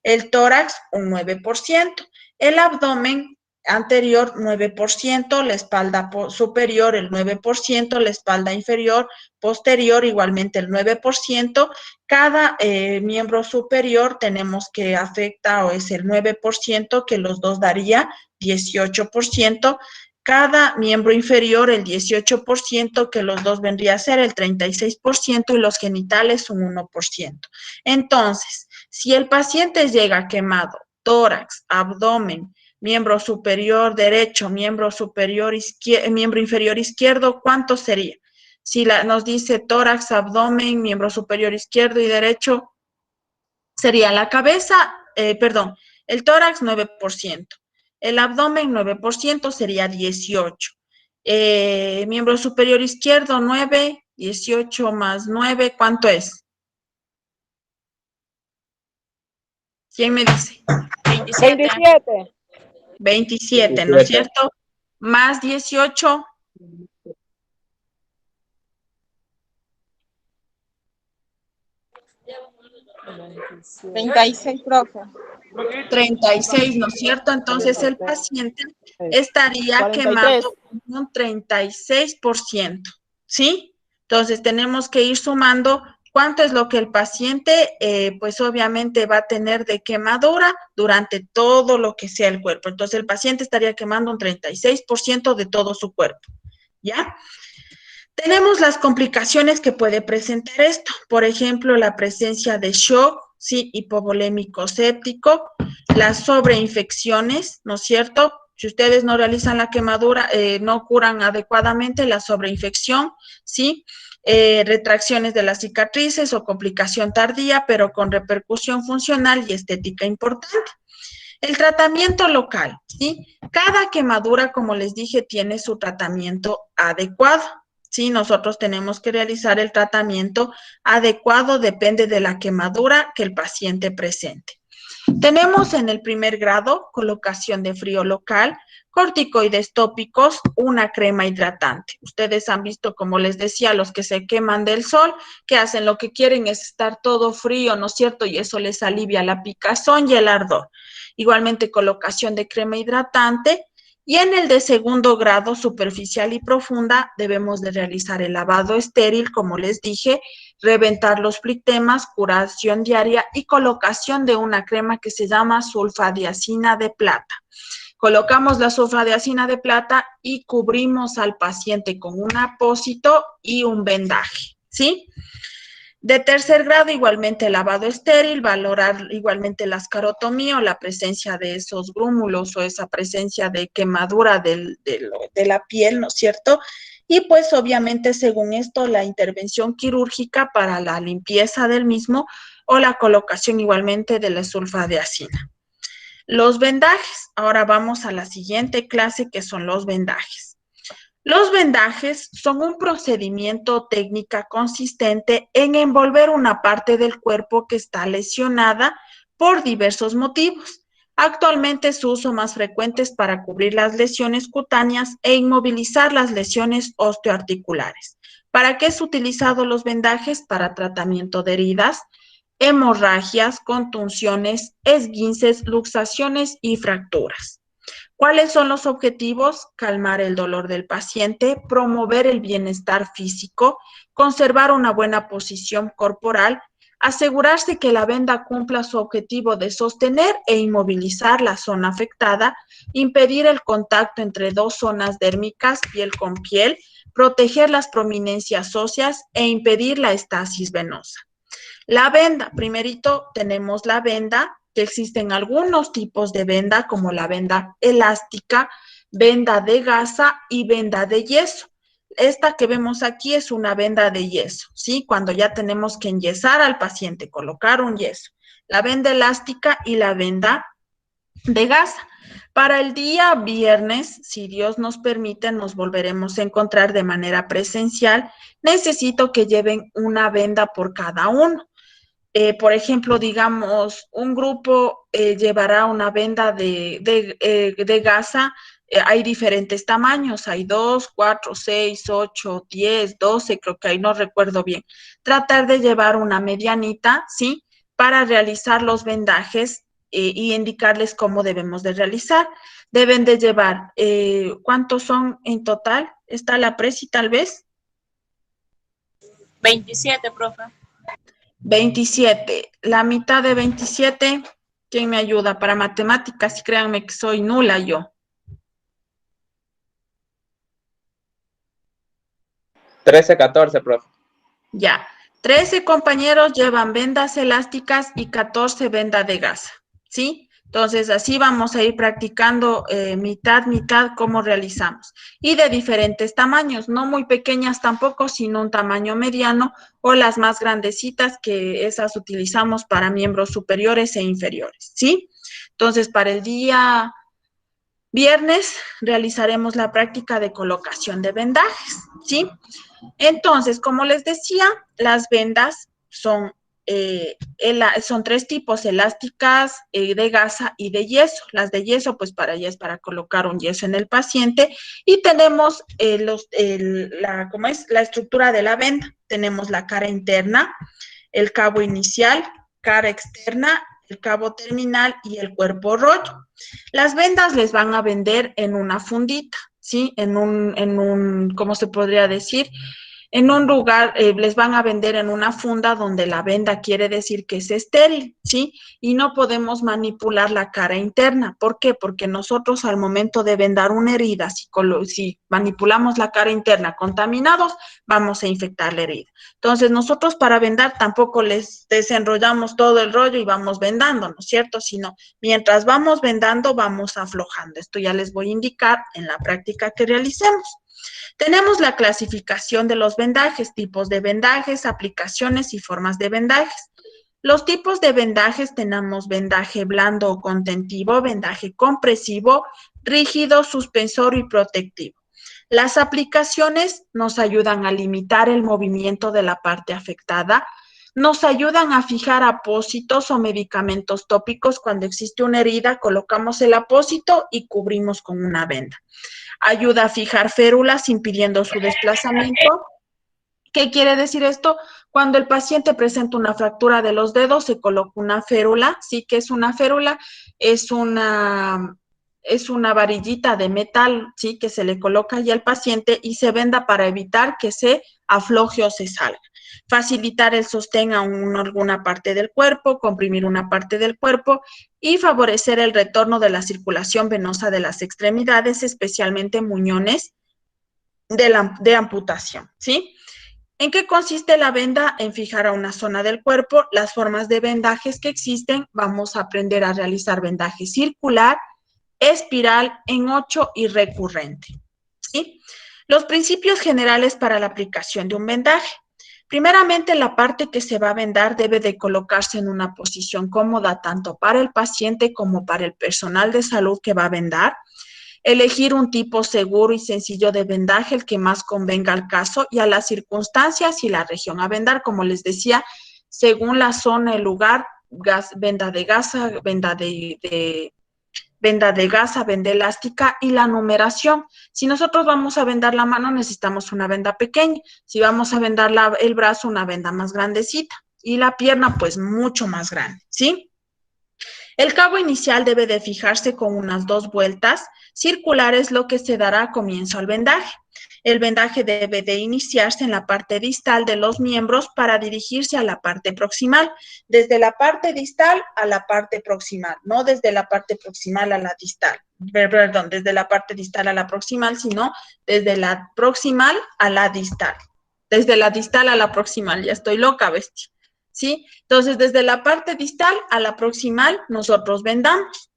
El tórax, un 9%. El abdomen anterior 9%, la espalda superior el 9%, la espalda inferior, posterior igualmente el 9%, cada miembro superior tenemos que afecta o es el 9%, que los dos daría 18%, cada miembro inferior el 18%, que los dos vendría a ser el 36%, y los genitales un 1%. Entonces, si el paciente llega quemado, tórax, abdomen, miembro superior derecho, miembro inferior izquierdo, ¿cuánto sería? Si nos dice tórax, abdomen, miembro superior izquierdo y derecho, sería la cabeza, el tórax 9%, el abdomen 9% sería 18%, miembro superior izquierdo 9, 18 más 9, ¿cuánto es? ¿Quién me dice? 27. 27, ¿no es cierto? Más 18. 36, profe. 36, ¿no es cierto? Entonces el paciente estaría 43. quemado un 36%, ¿sí? Entonces tenemos que ir sumando cuánto es lo que el paciente, pues obviamente va a tener de quemadura durante todo lo que sea el cuerpo. Entonces el paciente estaría quemando un 36% de todo su cuerpo, ¿ya? Tenemos las complicaciones que puede presentar esto, por ejemplo, la presencia de shock, sí, hipovolémico séptico, las sobreinfecciones, ¿no es cierto? Si ustedes no realizan la quemadura, no curan adecuadamente la sobreinfección, ¿sí? Retracciones de las cicatrices o complicación tardía, pero con repercusión funcional y estética importante. El tratamiento local, ¿sí? Cada quemadura, como les dije, tiene su tratamiento adecuado. Sí, nosotros tenemos que realizar el tratamiento adecuado, depende de la quemadura que el paciente presente. Tenemos en el primer grado colocación de frío local, corticoides tópicos, una crema hidratante. Ustedes han visto, como les decía, los que se queman del sol, que hacen lo que quieren es estar todo frío, ¿no es cierto? Y eso les alivia la picazón y el ardor. Igualmente colocación de crema hidratante. Y en el de segundo grado, superficial y profunda, debemos de realizar el lavado estéril, como les dije, reventar los plitemas, curación diaria y colocación de una crema que se llama sulfadiazina de plata. Colocamos la sulfadiazina de plata y cubrimos al paciente con un apósito y un vendaje, ¿sí? De tercer grado, igualmente lavado estéril, valorar igualmente la escarotomía o la presencia de esos grúmulos o esa presencia de quemadura de la piel, ¿no es cierto? Y pues obviamente según esto la intervención quirúrgica para la limpieza del mismo o la colocación igualmente de la sulfadiazina. Los vendajes, ahora vamos a la siguiente clase que son los vendajes. Los vendajes son un procedimiento técnica consistente en envolver una parte del cuerpo que está lesionada por diversos motivos. Actualmente su uso más frecuente es para cubrir las lesiones cutáneas e inmovilizar las lesiones osteoarticulares. ¿Para qué es utilizado los vendajes? Para tratamiento de heridas, hemorragias, contunciones, esguinces, luxaciones y fracturas. ¿Cuáles son los objetivos? Calmar el dolor del paciente, promover el bienestar físico, conservar una buena posición corporal, asegurarse que la venda cumpla su objetivo de sostener e inmovilizar la zona afectada, impedir el contacto entre dos zonas dérmicas, piel con piel, proteger las prominencias óseas e impedir la estasis venosa. La venda, primerito tenemos la venda, que existen algunos tipos de venda, como la venda elástica, venda de gasa y venda de yeso. Esta que vemos aquí es una venda de yeso, ¿sí? Cuando ya tenemos que enyesar al paciente, colocar un yeso. La venda elástica y la venda de gasa. Para el día viernes, si Dios nos permite, nos volveremos a encontrar de manera presencial. Necesito que lleven una venda por cada uno. Por ejemplo, digamos, un grupo llevará una venda de gasa. Hay diferentes tamaños, hay 2, 4, 6, 8, 10, 12, creo que ahí no recuerdo bien. Tratar de llevar una medianita, ¿sí? Para realizar los vendajes y indicarles cómo debemos de realizar. Deben de llevar, ¿cuántos son en total? ¿Está la presi tal vez? 27, profe. 27. La mitad de 27, ¿quién me ayuda para matemáticas? Y créanme que soy nula yo. 13, 14, profe. Ya. 13 compañeros llevan vendas elásticas y 14 vendas de gasa, ¿sí? Entonces, así vamos a ir practicando mitad, cómo realizamos. Y de diferentes tamaños, no muy pequeñas tampoco, sino un tamaño mediano o las más grandecitas, que esas utilizamos para miembros superiores e inferiores, ¿sí? Entonces, para el día viernes realizaremos la práctica de colocación de vendajes, ¿sí? Entonces, como les decía, las vendas son 3 tipos: elásticas, de gasa y de yeso. Las de yeso, pues para allá es para colocar un yeso en el paciente. Y tenemos la estructura de la venda. Tenemos la cara interna, el cabo inicial, cara externa, el cabo terminal y el cuerpo rollo. Las vendas les van a vender en una fundita, ¿sí? ¿Cómo se podría decir? En un lugar, les van a vender en una funda donde la venda quiere decir que es estéril, ¿sí? Y no podemos manipular la cara interna. ¿Por qué? Porque nosotros al momento de vendar una herida, si manipulamos la cara interna contaminados, vamos a infectar la herida. Entonces, nosotros para vendar tampoco les desenrollamos todo el rollo y vamos vendando, ¿no es cierto? Sino mientras vamos vendando, vamos aflojando. Esto ya les voy a indicar en la práctica que realicemos. Tenemos la clasificación de los vendajes, tipos de vendajes, aplicaciones y formas de vendajes. Los tipos de vendajes: tenemos vendaje blando o contentivo, vendaje compresivo, rígido, suspensorio y protectivo. Las aplicaciones nos ayudan a limitar el movimiento de la parte afectada, nos ayudan a fijar apósitos o medicamentos tópicos. Cuando existe una herida, colocamos el apósito y cubrimos con una venda. Ayuda a fijar férulas impidiendo su desplazamiento. ¿Qué quiere decir esto? Cuando el paciente presenta una fractura de los dedos, se coloca una férula. ¿Sí? ¿Qué es una férula? Es una varillita de metal, ¿sí? Que se le coloca ahí al paciente y se venda para evitar que se afloje o se salga. Facilitar el sostén a alguna parte del cuerpo, comprimir una parte del cuerpo y favorecer el retorno de la circulación venosa de las extremidades, especialmente muñones de amputación, ¿sí? ¿En qué consiste la venda? En fijar a una zona del cuerpo. Las formas de vendajes que existen: vamos a aprender a realizar vendaje circular, espiral, en 8 y recurrente, ¿sí? Los principios generales para la aplicación de un vendaje. Primeramente, la parte que se va a vendar debe de colocarse en una posición cómoda tanto para el paciente como para el personal de salud que va a vendar. Elegir un tipo seguro y sencillo de vendaje, el que más convenga al caso y a las circunstancias y la región a vendar. Como les decía, según la zona, el lugar, venda de gasa, venda de gasa, venda elástica y la numeración. Si nosotros vamos a vendar la mano, necesitamos una venda pequeña. Si vamos a vendar el brazo, una venda más grandecita. y la pierna pues mucho más grande, ¿sí? El cabo inicial debe de fijarse con unas 2 vueltas circulares, lo que se dará comienzo al vendaje. El vendaje debe de iniciarse en la parte distal de los miembros para dirigirse a la parte proximal, desde la parte distal a la parte proximal, no desde la parte proximal a la distal, perdón, desde la parte distal a la proximal, sino desde la proximal a la distal. Desde la distal a la proximal, ya estoy loca, bestia. ¿Sí? Entonces, desde la parte distal a la proximal, nosotros vendamos.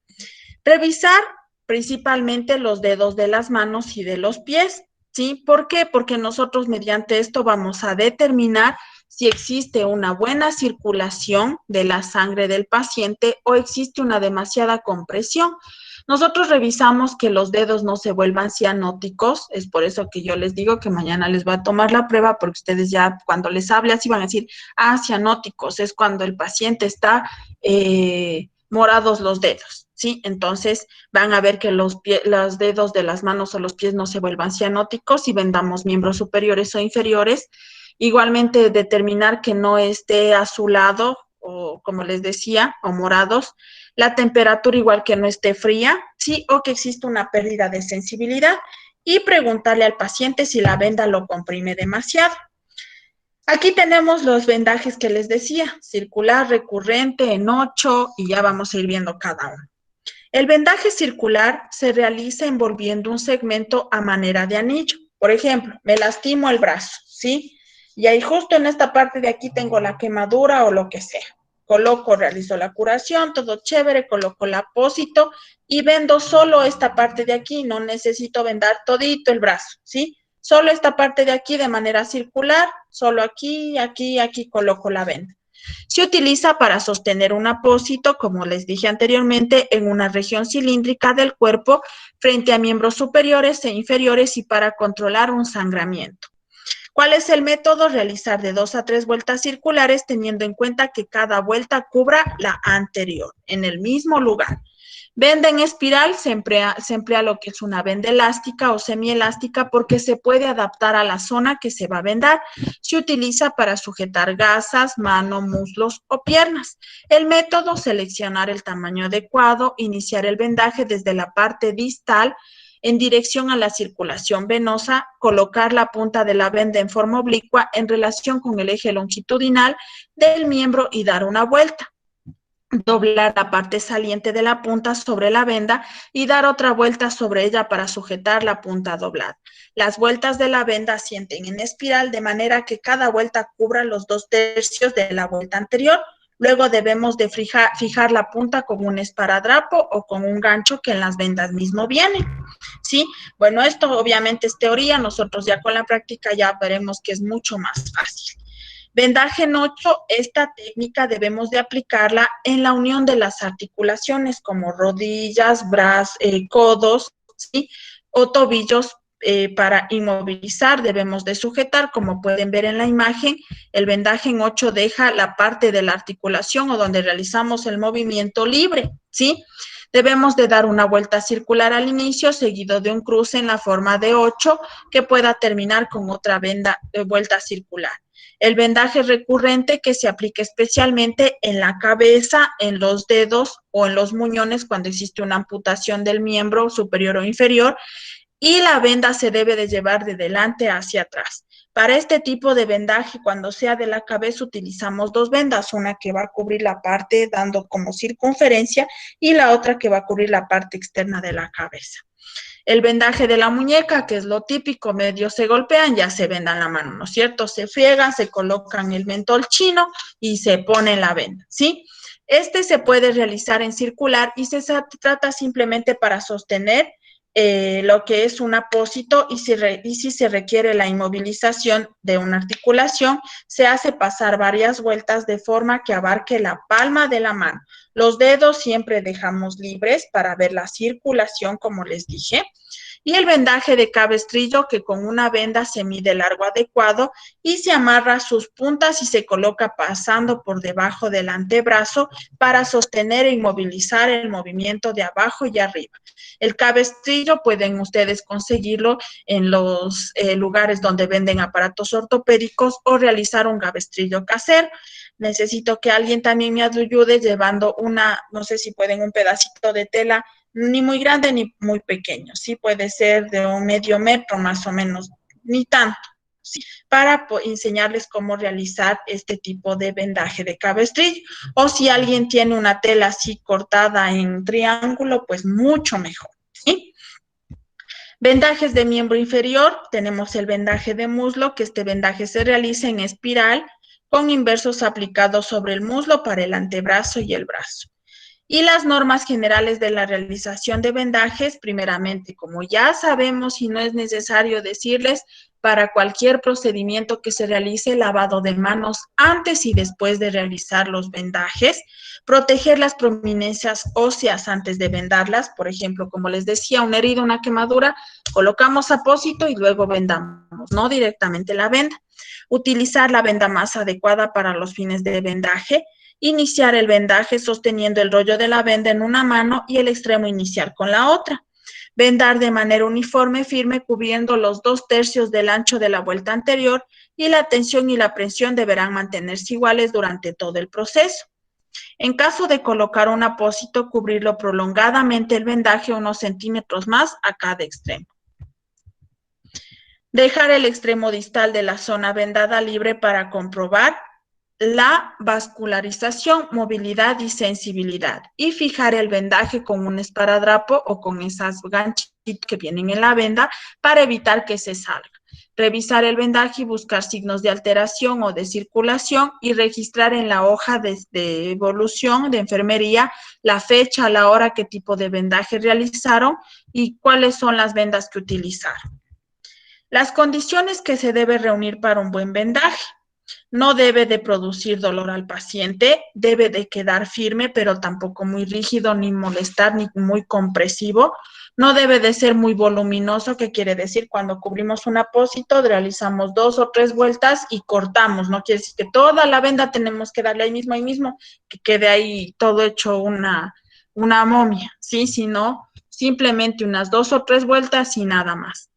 Revisar principalmente los dedos de las manos y de los pies, ¿sí? ¿Por qué? Porque nosotros mediante esto vamos a determinar si existe una buena circulación de la sangre del paciente o existe una demasiada compresión. Nosotros revisamos que los dedos no se vuelvan cianóticos, es por eso que yo les digo que mañana les voy a tomar la prueba, porque ustedes ya cuando les hable así van a decir, cianóticos, es cuando el paciente está morados los dedos, ¿sí? Entonces van a ver que los dedos de las manos o los pies no se vuelvan cianóticos y vendamos miembros superiores o inferiores. Igualmente determinar que no esté azulado o, como les decía, o morados. La temperatura igual que no esté fría, sí, o que existe una pérdida de sensibilidad, y preguntarle al paciente si la venda lo comprime demasiado. Aquí tenemos los vendajes que les decía, circular, recurrente, en 8, y ya vamos a ir viendo cada uno. El vendaje circular se realiza envolviendo un segmento a manera de anillo. Por ejemplo, me lastimo el brazo, ¿sí? Y ahí justo en esta parte de aquí tengo la quemadura o lo que sea. Realizo la curación, todo chévere, coloco el apósito y vendo solo esta parte de aquí, no necesito vendar todito el brazo, ¿sí? Solo esta parte de aquí de manera circular, solo aquí, aquí, aquí coloco la venda. Se utiliza para sostener un apósito, como les dije anteriormente, en una región cilíndrica del cuerpo frente a miembros superiores e inferiores y para controlar un sangramiento. ¿Cuál es el método? Realizar de 2 a 3 vueltas circulares, teniendo en cuenta que cada vuelta cubra la anterior, en el mismo lugar. Venda en espiral se emplea lo que es una venda elástica o semielástica porque se puede adaptar a la zona que se va a vendar. Se utiliza para sujetar gasas, mano, muslos o piernas. El método, seleccionar el tamaño adecuado, iniciar el vendaje desde la parte distal en dirección a la circulación venosa, colocar la punta de la venda en forma oblicua en relación con el eje longitudinal del miembro y dar una vuelta. Doblar la parte saliente de la punta sobre la venda y dar otra vuelta sobre ella para sujetar la punta doblada. Las vueltas de la venda asienten en espiral de manera que cada vuelta cubra los 2/3 de la vuelta anterior. Luego debemos de fijar la punta con un esparadrapo o con un gancho que en las vendas mismo viene, ¿sí? Bueno, esto obviamente es teoría, nosotros ya con la práctica ya veremos que es mucho más fácil. Vendaje en 8, esta técnica debemos de aplicarla en la unión de las articulaciones como rodillas, brazos, codos, ¿sí? O tobillos. Para inmovilizar debemos de sujetar, como pueden ver en la imagen, el vendaje en 8 deja la parte de la articulación o donde realizamos el movimiento libre, ¿sí? Debemos de dar una vuelta circular al inicio, seguido de un cruce en la forma de 8, que pueda terminar con otra vuelta circular. El vendaje recurrente que se aplica especialmente en la cabeza, en los dedos o en los muñones cuando existe una amputación del miembro superior o inferior, y la venda se debe de llevar de delante hacia atrás. Para este tipo de vendaje, cuando sea de la cabeza, utilizamos 2 vendas, una que va a cubrir la parte dando como circunferencia y la otra que va a cubrir la parte externa de la cabeza. El vendaje de la muñeca, que es lo típico, medio se golpean, ya se vendan la mano, ¿no es cierto? Se friegan, se colocan el mentol chino y se pone la venda, ¿sí? Este se puede realizar en circular y se trata simplemente para sostener lo que es un apósito y si se requiere la inmovilización de una articulación, se hace pasar varias vueltas de forma que abarque la palma de la mano. Los dedos siempre dejamos libres para ver la circulación, como les dije. Y el vendaje de cabestrillo, que con una venda se mide el largo adecuado y se amarra sus puntas y se coloca pasando por debajo del antebrazo para sostener e inmovilizar el movimiento de abajo y arriba. El cabestrillo pueden ustedes conseguirlo en los lugares donde venden aparatos ortopédicos o realizar un cabestrillo casero. necesito que alguien también me ayude llevando una, no sé si pueden, un pedacito de tela, ni muy grande ni muy pequeño, sí, puede ser de un medio metro más o menos, ni tanto, sí, para enseñarles cómo realizar este tipo de vendaje de cabestrillo. O si alguien tiene una tela así cortada en triángulo, pues mucho mejor, ¿sí? Vendajes de miembro inferior, tenemos el vendaje de muslo, que este vendaje se realiza en espiral con inversos aplicados sobre el muslo para el antebrazo y el brazo. Y las normas generales de la realización de vendajes, primeramente, como ya sabemos y no es necesario decirles, para cualquier procedimiento que se realice, lavado de manos antes y después de realizar los vendajes, proteger las prominencias óseas antes de vendarlas, por ejemplo, como les decía, una herida, una quemadura, colocamos apósito y luego vendamos, no directamente la venda. Utilizar la venda más adecuada para los fines de vendaje. Iniciar el vendaje sosteniendo el rollo de la venda en una mano y el extremo iniciar con la otra. Vendar de manera uniforme, firme, cubriendo los 2/3 del ancho de la vuelta anterior, y la tensión y la presión deberán mantenerse iguales durante todo el proceso. En caso de colocar un apósito, cubrirlo prolongadamente el vendaje unos centímetros más a cada extremo. Dejar el extremo distal de la zona vendada libre para comprobar la vascularización, movilidad y sensibilidad. Y fijar el vendaje con un esparadrapo o con esas ganchitas que vienen en la venda para evitar que se salga. Revisar el vendaje y buscar signos de alteración o de circulación y registrar en la hoja de evolución de enfermería la fecha, la hora, qué tipo de vendaje realizaron y cuáles son las vendas que utilizaron. Las condiciones que se debe reunir para un buen vendaje. No debe de producir dolor al paciente, debe de quedar firme, pero tampoco muy rígido, ni molestar, ni muy compresivo. No debe de ser muy voluminoso, que quiere decir cuando cubrimos un apósito, realizamos 2 o 3 vueltas y cortamos. No quiere decir que toda la venda tenemos que darle ahí mismo, que quede ahí todo hecho una momia, ¿sí? Sino simplemente unas 2 o 3 vueltas y nada más.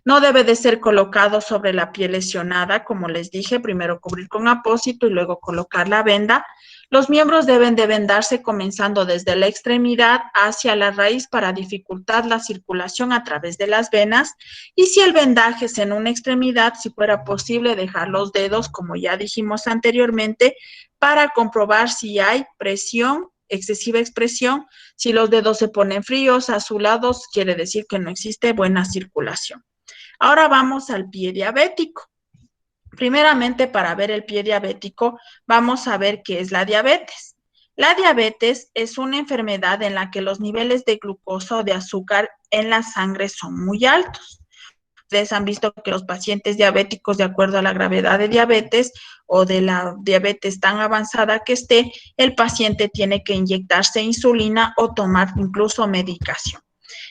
No debe de ser colocado sobre la piel lesionada, como les dije, primero cubrir con apósito y luego colocar la venda. Los miembros deben de vendarse comenzando desde la extremidad hacia la raíz para dificultar la circulación a través de las venas. Y si el vendaje es en una extremidad, si fuera posible dejar los dedos, como ya dijimos anteriormente, para comprobar si hay presión, excesiva expresión. Si los dedos se ponen fríos, azulados, quiere decir que no existe buena circulación. Ahora vamos al pie diabético. Primeramente, para ver el pie diabético, vamos a ver qué es la diabetes. La diabetes es una enfermedad en la que los niveles de glucosa o de azúcar en la sangre son muy altos. Ustedes han visto que los pacientes diabéticos, de acuerdo a la gravedad de diabetes o de la diabetes tan avanzada que esté, el paciente tiene que inyectarse insulina o tomar incluso medicación.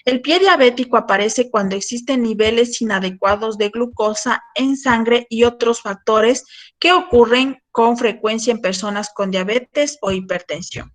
El pie diabético aparece cuando existen niveles inadecuados de glucosa en sangre y otros factores que ocurren con frecuencia en personas con diabetes o hipertensión.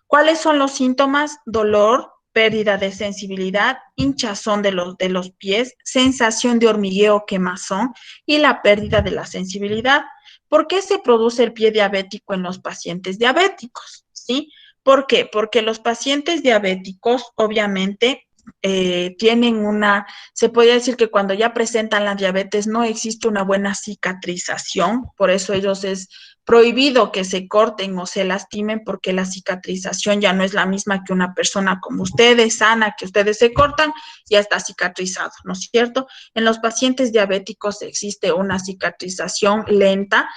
¿Cuáles son los síntomas? Dolor, pérdida de sensibilidad, hinchazón de los pies, sensación de hormigueo, quemazón y la pérdida de la sensibilidad. ¿Por qué se produce el pie diabético en los pacientes diabéticos? ¿Sí? ¿Por qué? Porque los pacientes diabéticos, obviamente, se podría decir que cuando ya presentan la diabetes no existe una buena cicatrización, por eso ellos es prohibido que se corten o se lastimen, porque la cicatrización ya no es la misma que una persona como ustedes, sana, que ustedes se cortan, ya está cicatrizado, ¿no es cierto? En los pacientes diabéticos existe una cicatrización lenta,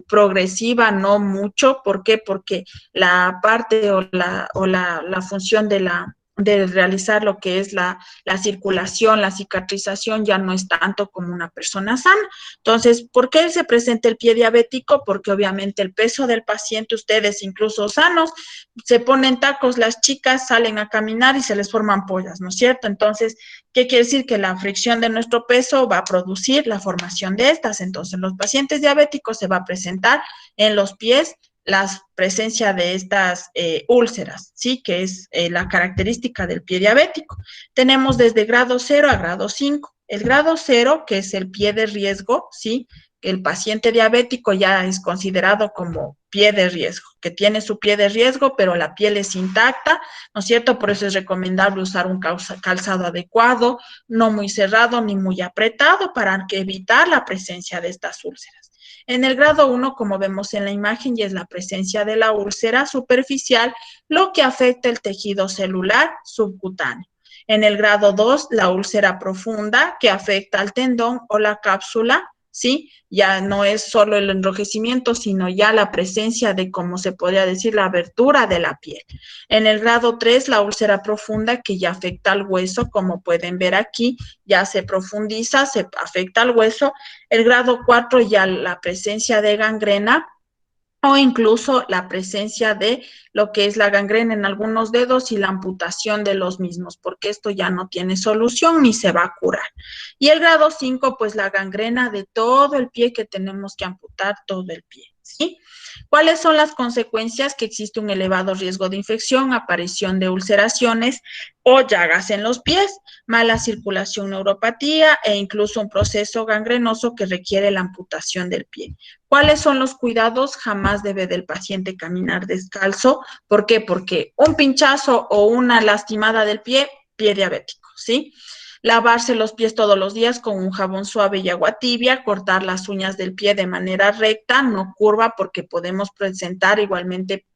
progresiva, no mucho. ¿Por qué? Porque la parte o la función de realizar lo que es la circulación, la cicatrización, ya no es tanto como una persona sana. Entonces, ¿por qué se presenta el pie diabético? Porque obviamente el peso del paciente, ustedes incluso sanos, se ponen tacos, las chicas salen a caminar y se les forman pollas, ¿no es cierto? Entonces, ¿qué quiere decir? Que la fricción de nuestro peso va a producir la formación de estas. Entonces, en los pacientes diabéticos se va a presentar en los pies la presencia de estas úlceras, ¿sí? Que es la característica del pie diabético. Tenemos desde grado 0 a grado 5. El grado 0, que es el pie de riesgo, ¿sí? el paciente diabético ya es considerado como pie de riesgo, que tiene su pie de riesgo, pero la piel es intacta, ¿no es cierto? Por eso es recomendable usar un calzado adecuado, no muy cerrado ni muy apretado para evitar la presencia de estas úlceras. En el grado 1, como vemos en la imagen, ya es la presencia de la úlcera superficial, lo que afecta el tejido celular subcutáneo. En el grado 2, la úlcera profunda, que afecta al tendón o la cápsula, ¿sí? Ya no es solo el enrojecimiento, sino ya la presencia de, como se podría decir, la abertura de la piel. En el grado 3, la úlcera profunda, que ya afecta al hueso, como pueden ver aquí, ya se profundiza, se afecta al hueso. El grado 4, ya la presencia de gangrena, o incluso la presencia de lo que es la gangrena en algunos dedos y la amputación de los mismos, porque esto ya no tiene solución ni se va a curar. Y el grado 5, pues la gangrena de todo el pie, que tenemos que amputar todo el pie, ¿sí? ¿Cuáles son las consecuencias? Que existe un elevado riesgo de infección, aparición de ulceraciones o llagas en los pies, mala circulación, neuropatía e incluso un proceso gangrenoso que requiere la amputación del pie. ¿Cuáles son los cuidados? Jamás debe del paciente caminar descalzo. ¿Por qué? Porque un pinchazo o una lastimada del pie, pie diabético, ¿sí? Lavarse los pies todos los días con un jabón suave y agua tibia, cortar las uñas del pie de manera recta, no curva, porque podemos presentar igualmente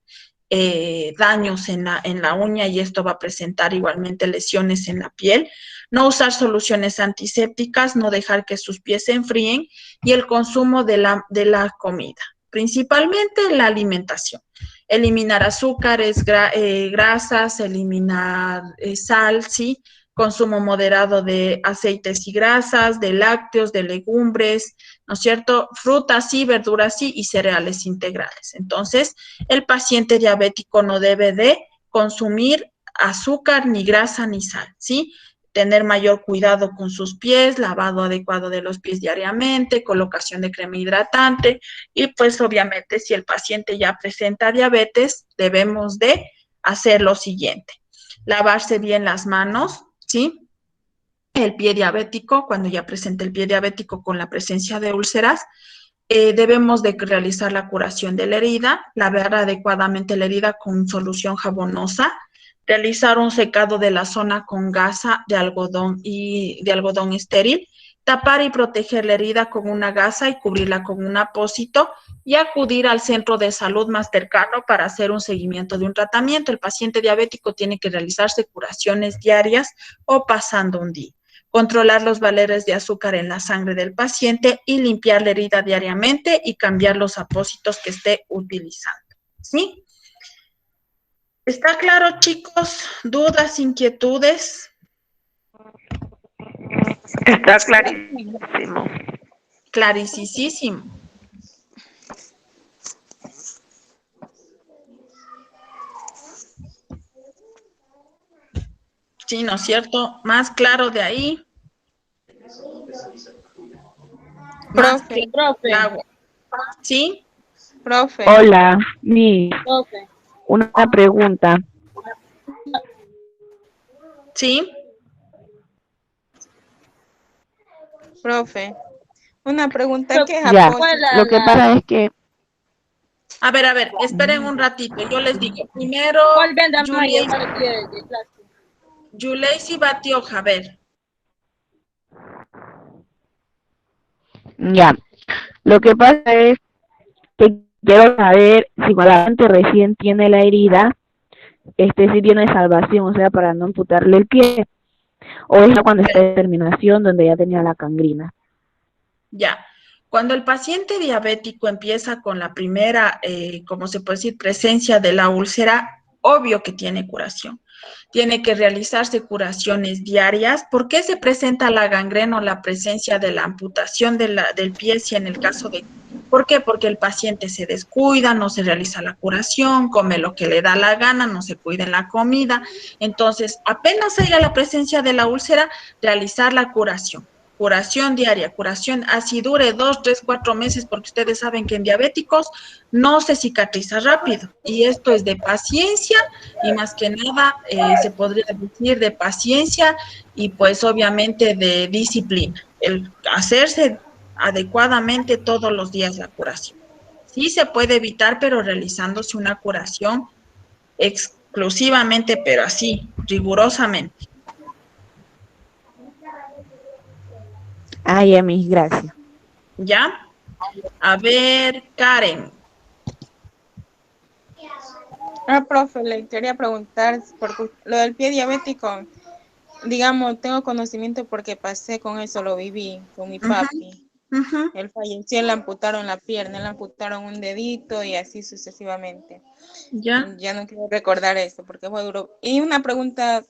daños en la uña y esto va a presentar igualmente lesiones en la piel. No usar soluciones antisépticas, no dejar que sus pies se enfríen y el consumo de la comida, principalmente la alimentación. Eliminar azúcares, grasas, eliminar sal, ¿sí? Consumo moderado de aceites y grasas, de lácteos, de legumbres, ¿no es cierto? Frutas sí, verduras sí y cereales integrales. Entonces, el paciente diabético no debe de consumir azúcar, ni grasa, ni sal, ¿sí? Tener mayor cuidado con sus pies, lavado adecuado de los pies diariamente, colocación de crema hidratante y pues obviamente si el paciente ya presenta diabetes, debemos de hacer lo siguiente. Lavarse bien las manos, ¿sí? El pie diabético, cuando ya presenta el pie diabético con la presencia de úlceras, debemos de realizar la curación de la herida, lavar adecuadamente la herida con solución jabonosa, realizar un secado de la zona con gasa de algodón estéril, tapar y proteger la herida con una gasa y cubrirla con un apósito y acudir al centro de salud más cercano para hacer un seguimiento de un tratamiento. El paciente diabético tiene que realizarse curaciones diarias o pasando un día. Controlar los valores de azúcar en la sangre del paciente y limpiar la herida diariamente y cambiar los apósitos que esté utilizando, ¿sí? ¿Está claro, chicos? ¿Dudas, inquietudes? Está clarísimo. Clarísimo. Sí, ¿no es cierto? Más claro de ahí. Profe, Claro. ¿Sí? profe, Hola, profe. una pregunta. ¿Sí? Profe, una pregunta que es Ya, apósito. lo que pasa es que A ver, esperen un ratito. Yo les digo. Primero, Yuleisi Batioja, a ver. ya, lo que pasa es que quiero saber si cuando la gente recién tiene la herida, si tiene salvación, o sea, para no amputarle el pie, o es cuando está en terminación donde ya tenía la gangrena. Ya. Cuando el paciente diabético empieza con la primera, como se puede decir, presencia de la úlcera, obvio que tiene curación. Tiene que realizarse curaciones diarias. ¿Por qué se presenta la gangrena o la presencia de la amputación del pie si en el caso de... ¿Por qué? Porque el paciente se descuida, no se realiza la curación, come lo que le da la gana, no se cuida en la comida. Entonces, apenas haya la presencia de la úlcera, realizar la curación. Curación diaria, curación así dure 2, 3, 4 meses, porque ustedes saben que en diabéticos no se cicatriza rápido. Y esto es de paciencia y más que nada se podría decir de paciencia y pues obviamente de disciplina. El hacerse adecuadamente todos los días la curación. Sí se puede evitar, pero realizándose una curación exclusivamente, pero así, rigurosamente. Ay, a mis gracias. ¿Ya? A ver, Karen. Profe, le quería preguntar, porque lo del pie diabético, digamos, tengo conocimiento porque pasé con eso, lo viví con mi papi. Él falleció, le amputaron la pierna, le amputaron un dedito y así sucesivamente. ¿Ya? Ya no quiero recordar eso porque fue duro. Y una pregunta,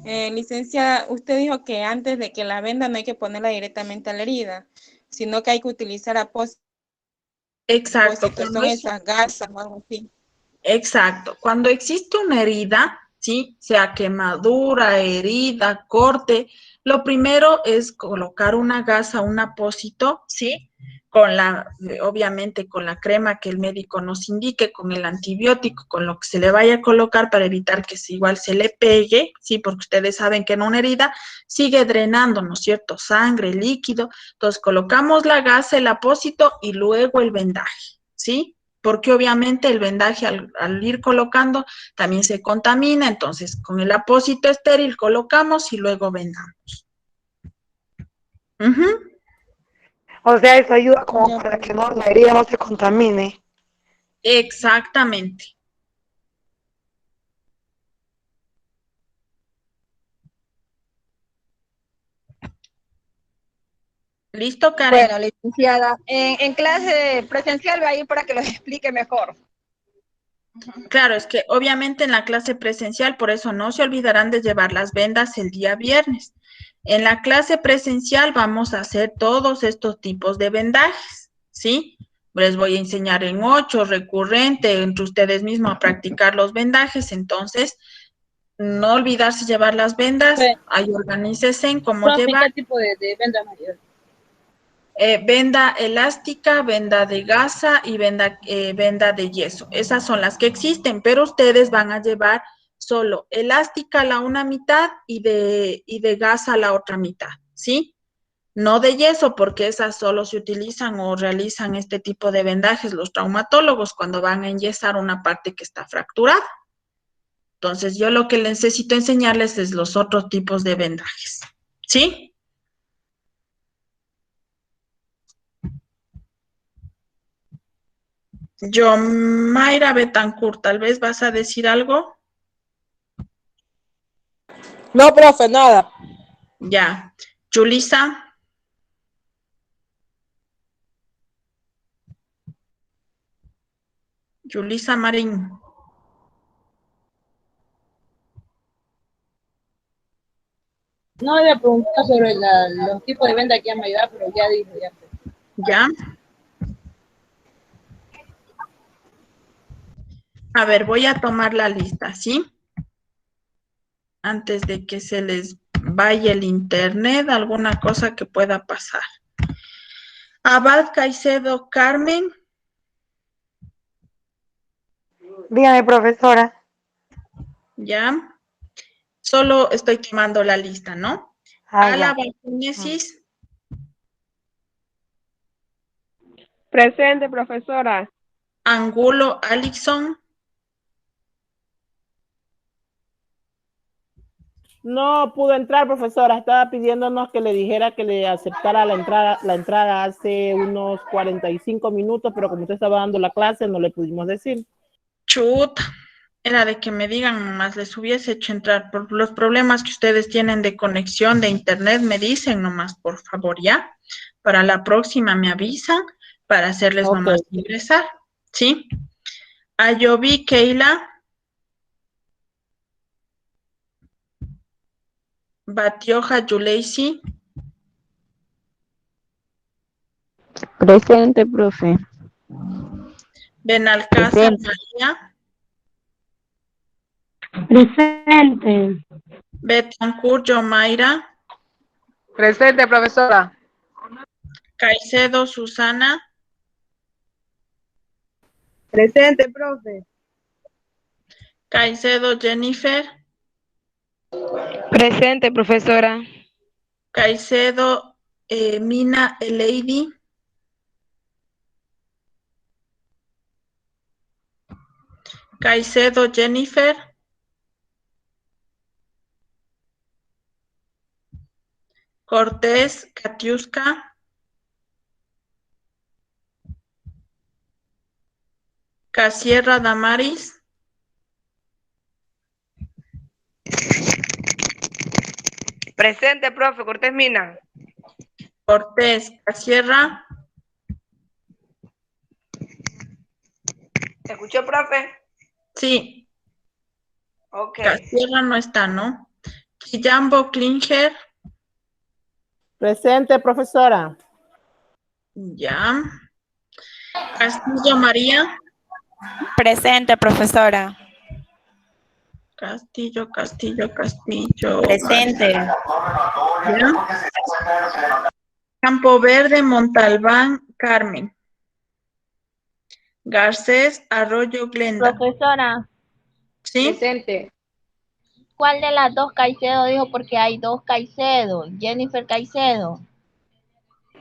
licenciada, usted dijo que antes de que la venda no hay que ponerla directamente a la herida, sino que hay que utilizar apósitos, Exacto. que son esas gasas o algo así. Exacto. Cuando existe una herida, ¿sí? Sea quemadura, herida, corte, lo primero es colocar una gasa, un apósito, ¿sí? Obviamente con la crema que el médico nos indique, con el antibiótico, con lo que se le vaya a colocar para evitar que igual se le pegue, ¿sí? Porque ustedes saben que en una herida sigue drenando, ¿no es cierto? Sangre, líquido. Entonces colocamos la gasa, el apósito y luego el vendaje, ¿sí? Porque obviamente el vendaje al ir colocando también se contamina, entonces con el apósito estéril colocamos y luego vendamos. O sea, eso ayuda como para que no, la herida no se contamine. Exactamente. ¿Listo, Karen? Bueno, licenciada, en clase presencial va a ir para que lo explique mejor. Claro, es que obviamente en la clase presencial, por eso no se olvidarán de llevar las vendas el día viernes. En la clase presencial vamos a hacer todos estos tipos de vendajes, ¿sí? Les voy a enseñar en 8, recurrente, entre ustedes mismos a practicar los vendajes, entonces no olvidarse llevar las vendas, ahí organícese en cómo llevar. ¿Qué tipo de venda mayor? Venda elástica, venda de gasa y venda de yeso. Esas son las que existen, pero ustedes van a llevar solo elástica la una mitad y de gasa la otra mitad, ¿sí? No de yeso, porque esas solo se utilizan o realizan este tipo de vendajes los traumatólogos cuando van a enyesar una parte que está fracturada. Entonces, yo lo que necesito enseñarles es los otros tipos de vendajes, ¿sí? Yo, Mayra Betancourt, tal vez vas a decir algo. No, profe, nada. Ya. Julisa. Julisa Marín. No le preguntar sobre los tipos de venda que han ayudado, pero ya dijo, ya. Ya. A ver, voy a tomar la lista, ¿sí? Antes de que se les vaya el internet, alguna cosa que pueda pasar. Abad Caicedo Carmen. Dígame, profesora. Ya. Solo estoy tomando la lista, ¿no? Álava Génesis. Presente, profesora. Angulo Alixon. No pudo entrar, profesora. Estaba pidiéndonos que le dijera que le aceptara la entrada hace unos 45 minutos, pero como usted estaba dando la clase, no le pudimos decir. Chuta. Era de que me digan nomás, les hubiese hecho entrar. Por los problemas que ustedes tienen de conexión de internet, me dicen nomás, por favor, ¿ya? Para la próxima me avisan para hacerles nomás ingresar, ¿sí? Ayoví Keila. Batioja Yuleisi. Presente, profe. Benalcázar María. Presente. Betancourt Yomaira. Presente, profesora. Caicedo Susana. Presente, profe. Caicedo Jennifer. Presente, profesora. Caicedo Mina Eleidi. Caicedo Jennifer. Cortés Katiuska. Casierra Damaris. Presente, profe. Cortés Mina. Cortés Casierra. ¿Se escuchó, profe? Sí. Ok. Casierra no está, ¿no? Quillambo Klinger. Presente, profesora. Ya. Castillo María. Presente, profesora. Castillo. Presente. ¿Ya? Campo Verde Montalbán Carmen. Garcés Arroyo Glenda. Profesora, ¿Sí? Presente. ¿cuál de las dos Caicedo dijo? Porque hay dos Caicedo. Jennifer Caicedo.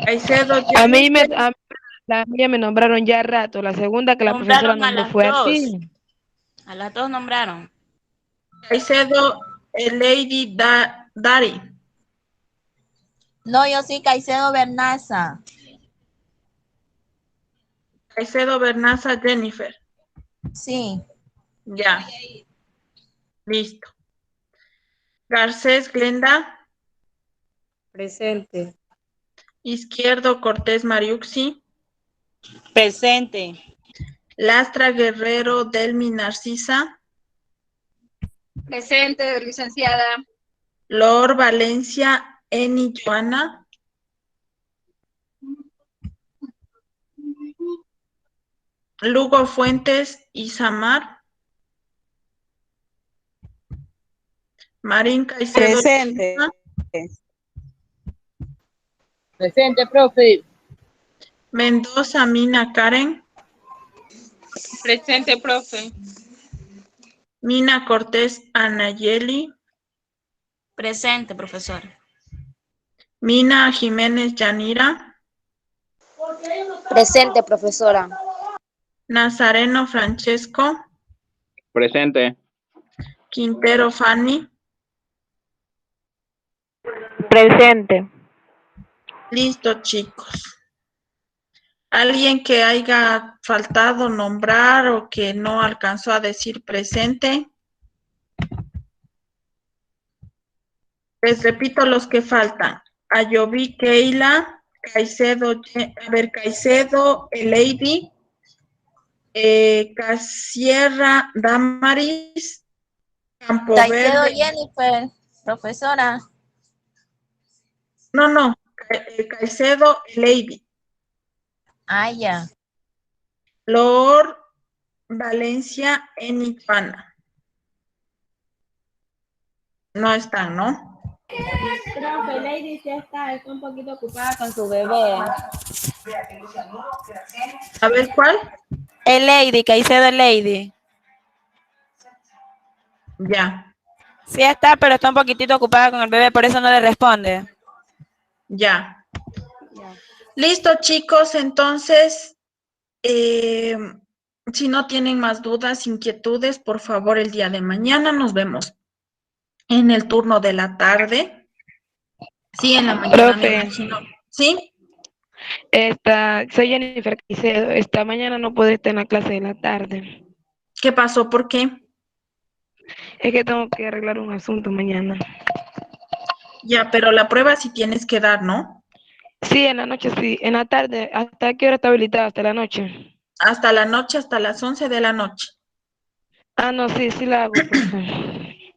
Caicedo A mí Jennifer. la mía me nombraron ya rato. La segunda que la profesora Nombraron a nombró las fue dos. así. A las dos nombraron. Caicedo Lady Dari. No, yo sí, Caicedo Bernaza. Caicedo Bernaza Jennifer. Sí. Ya. Listo. Garcés Glenda. Presente. Izquierdo Cortés Mariuxi. Presente. Lastra Guerrero Delmi Narcisa. Presente, licenciada. Lor Valencia Eni Joana. Lugo Fuentes Isamar. Marín Caicedo. Presente. Presente, profe. Mendoza Mina Karen. Presente, profe. Mina Cortés Anayeli. Presente, profesor. Mina Jiménez Yanira. Presente, profesora. Nazareno Francesco. Presente. Quintero Fanny. Presente. Listo, chicos. ¿Alguien que haya faltado nombrar o que no alcanzó a decir presente? Les repito los que faltan. Ayoví Keila, Caicedo, Caicedo, Lady, Casierra Damaris, Campo Caicedo Verde. Jennifer, profesora. No, Caicedo, Lady. Ah, ya. Lord Valencia Enipana. No están, ¿no? Profe, Lady sí está un poquito ocupada con su bebé. A ver, ¿cuál? El Lady, Caicedo Lady. Ya, Sí está, pero está un poquitito ocupada con el bebé, por eso no le responde. ya. Listo, chicos, entonces, si no tienen más dudas, inquietudes, por favor, el día de mañana nos vemos en el turno de la tarde. Sí, en la mañana me Profe. imagino. ¿Sí? Soy Jennifer Caicedo. Esta mañana no puedo estar en la clase de la tarde. ¿Qué pasó? ¿Por qué? Es que tengo que arreglar un asunto mañana. Ya, pero la prueba sí tienes que dar, ¿no? Sí, en la noche sí. En la tarde, ¿hasta qué hora está habilitada? Hasta la noche. Hasta la noche, hasta las 11 de la noche. Ah, no, sí la hago, profe.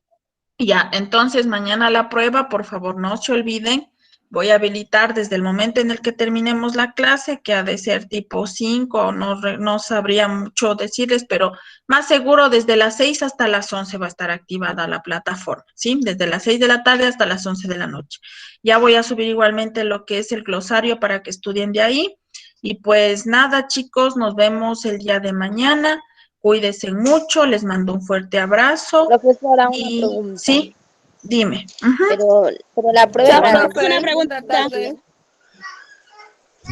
Ya, entonces mañana la prueba, por favor, no se olviden. Voy a habilitar desde el momento en el que terminemos la clase, que ha de ser tipo 5, no sabría mucho decirles, pero más seguro desde las 6 hasta las 11 va a estar activada la plataforma, ¿sí? Desde las 6 de la tarde hasta las 11 de la noche. Ya voy a subir igualmente lo que es el glosario para que estudien de ahí. Y pues nada, chicos, nos vemos el día de mañana. Cuídense mucho, les mando un fuerte abrazo. Profesora, una Y pregunta. sí, dime. Pero la prueba para Una pregunta.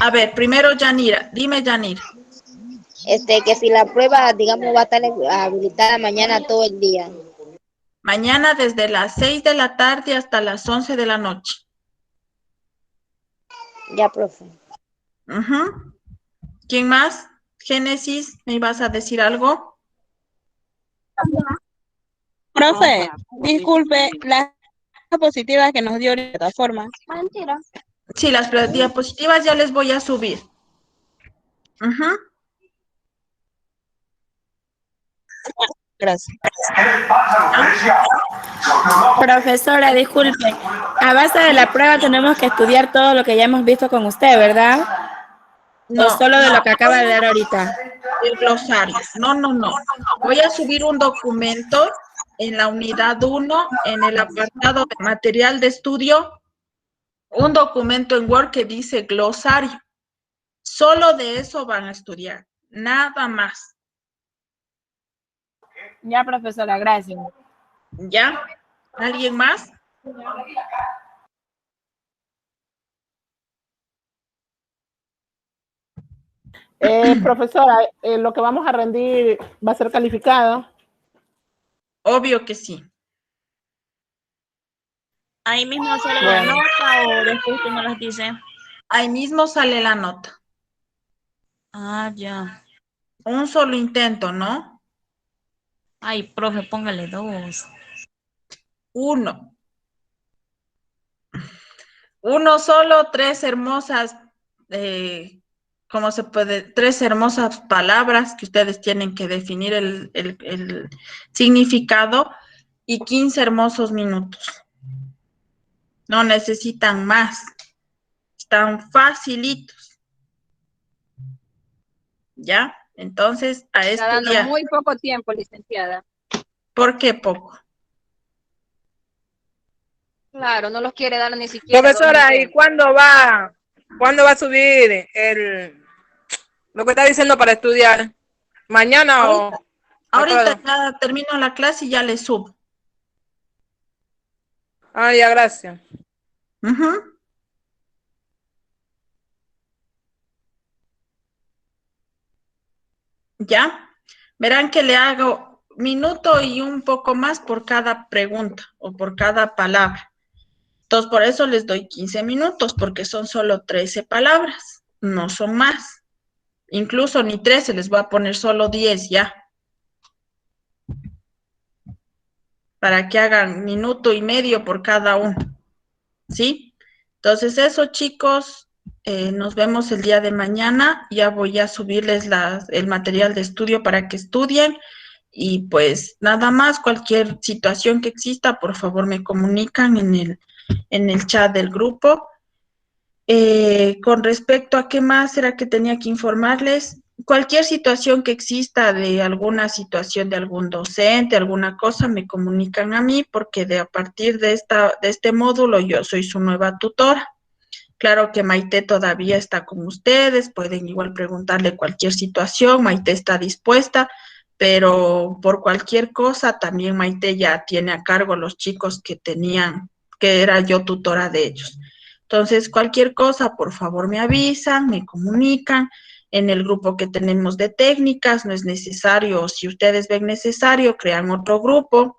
A ver, primero Yanira. Dime, Yanir. Que si la prueba, digamos, va a estar habilitada mañana todo el día. Mañana desde las 6 de la tarde hasta las 11 de la noche. Ya, profe. Ujú. ¿Quién más? Génesis, ¿me ibas a decir algo? Profe, disculpe, las diapositivas que nos dio de todas formas. Mentira. Sí, las diapositivas ya les voy a subir. Ujú. Gracias. Profesora, disculpe. A base de la prueba tenemos que estudiar todo lo que ya hemos visto con usted, ¿verdad? No. ¿O solo de lo que acaba de dar ahorita? El glosario. No. Voy a subir un documento en la unidad 1, en el apartado de material de estudio, un documento en Word que dice glosario. Solo de eso van a estudiar, nada más. Ya, profesora, gracias. ¿Ya? ¿Alguien más? Profesora, lo que vamos a rendir va a ser calificado. Obvio que sí. ¿Ahí mismo sale la nota o después usted me las dice? Ahí mismo sale la nota. Ah, ya. Un solo intento, ¿no? Ay, profe, póngale 2. 1. Uno solo, 3 hermosas, ¿cómo se puede? 3 hermosas palabras que ustedes tienen que definir el significado y 15 hermosos minutos. No necesitan más. Están facilitos. ¿Ya? Entonces, a Está dando estudiar. muy poco tiempo, licenciada. ¿Por qué poco? Claro, no los quiere dar ni siquiera. Profesora, ¿y cuándo va a subir lo que está diciendo para estudiar? ¿Mañana o...? Ahorita ya termino la clase y ya le subo. Ah, ya, gracias. Ujú. ¿Ya? Verán que le hago minuto y un poco más por cada pregunta o por cada palabra. Entonces, por eso les doy 15 minutos, porque son solo 13 palabras, no son más. Incluso ni 13, les voy a poner solo 10 ya. Para que hagan minuto y medio por cada uno. ¿Sí? Entonces, eso, chicos, nos vemos el día de mañana. Ya voy a subirles el material de estudio para que estudien. Y pues nada más, cualquier situación que exista, por favor me comunican en el chat del grupo. Con respecto a qué más era que tenía que informarles, cualquier situación que exista de alguna situación de algún docente, alguna cosa, me comunican a mí porque a partir de este módulo yo soy su nueva tutora. Claro que Maite todavía está con ustedes, pueden igual preguntarle cualquier situación, Maite está dispuesta, pero por cualquier cosa también Maite ya tiene a cargo los chicos que era yo tutora de ellos. Entonces, cualquier cosa, por favor me avisan, me comunican en el grupo que tenemos de técnicas, no es necesario, si ustedes ven necesario, crean otro grupo.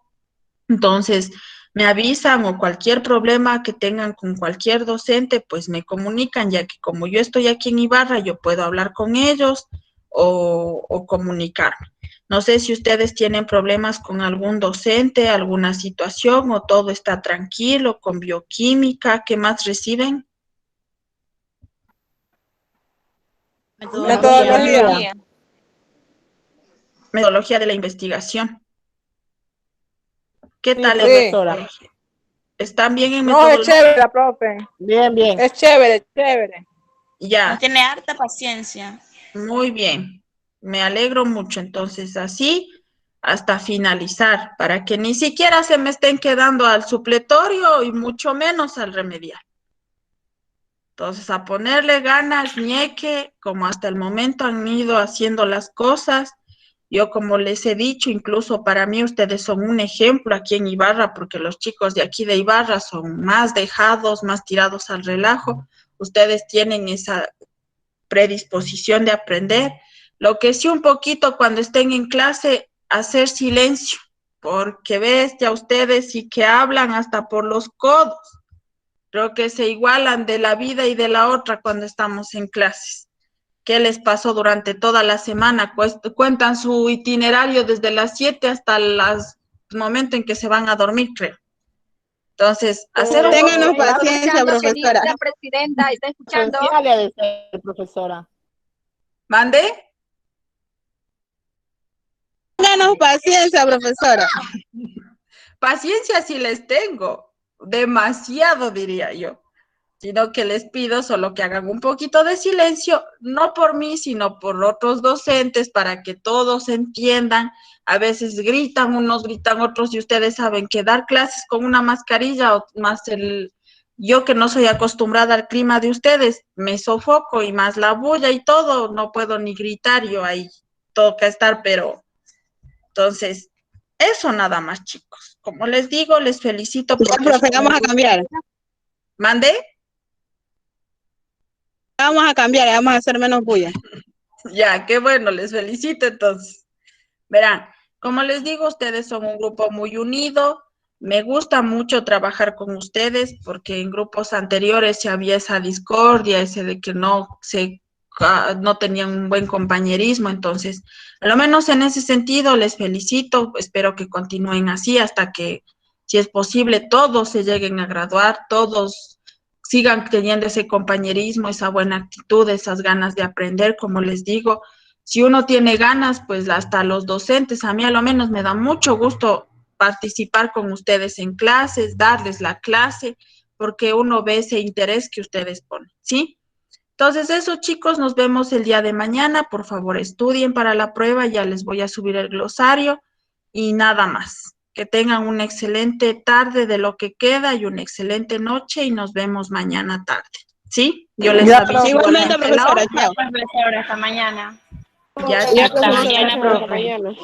Entonces, me avisan o cualquier problema que tengan con cualquier docente, pues me comunican, ya que como yo estoy aquí en Ibarra, yo puedo hablar con ellos o comunicarme. No sé si ustedes tienen problemas con algún docente, alguna situación o todo está tranquilo con bioquímica. ¿Qué más reciben? Metodología. Metodología de la investigación. ¿Qué tal, profesora? ¿Están bien en No, metodología? es chévere la profe. Bien. Es chévere. Ya. Tiene harta paciencia. Muy bien. Me alegro mucho. Entonces, así hasta finalizar, para que ni siquiera se me estén quedando al supletorio y mucho menos al remedial. Entonces, a ponerle ganas, ñeque, como hasta el momento han ido haciendo las cosas. Yo, como les he dicho, incluso para mí ustedes son un ejemplo aquí en Ibarra, porque los chicos de aquí de Ibarra son más dejados, más tirados al relajo. Ustedes tienen esa predisposición de aprender. Lo que sí un poquito cuando estén en clase, hacer silencio, porque ves, ya ustedes sí que hablan hasta por los codos. Creo que se igualan de la vida y de la otra cuando estamos en clases. ¿Qué les pasó durante toda la semana? Cuentan su itinerario desde las 7 hasta el momento en que se van a dormir, creo. Entonces, hacer un Ténganos Está paciencia, escuchando que profesora. la presidenta está escuchando. Esencial de ser, profesora. ¿Mande? Ténganos paciencia, profesora. Paciencia sí les tengo, demasiado diría yo, sino que les pido solo que hagan un poquito de silencio, no por mí, sino por otros docentes, para que todos entiendan. A veces gritan, unos gritan otros, y ustedes saben que dar clases con una mascarilla, o más yo que no soy acostumbrada al clima de ustedes, me sofoco, y más la bulla y todo, no puedo ni gritar, yo ahí toca estar, pero entonces, eso nada más, chicos. Como les digo, les felicito Ya, porque profe, vamos a cambiar. ¿Mande? Vamos a cambiar, vamos a hacer menos bulla. Ya, qué bueno, les felicito entonces. Verán, como les digo, ustedes son un grupo muy unido. Me gusta mucho trabajar con ustedes porque en grupos anteriores se había esa discordia, ese de que no tenían un buen compañerismo. Entonces, a lo menos en ese sentido les felicito. Espero que continúen así hasta que, si es posible, todos se lleguen a graduar, todos sigan teniendo ese compañerismo, esa buena actitud, esas ganas de aprender. Como les digo, si uno tiene ganas, pues hasta los docentes, a mí a lo menos me da mucho gusto participar con ustedes en clases, darles la clase, porque uno ve ese interés que ustedes ponen, ¿sí? Entonces eso, chicos, nos vemos el día de mañana. Por favor, estudien para la prueba, ya les voy a subir el glosario y nada más. Que tengan una excelente tarde de lo que queda y una excelente noche, y nos vemos mañana tarde, ¿sí? Yo les aviso. Igualmente, profesora, chao. Profesora, hasta mañana. Ya, Ya, chicos. profesora, mañana, chao. profe. Mañana.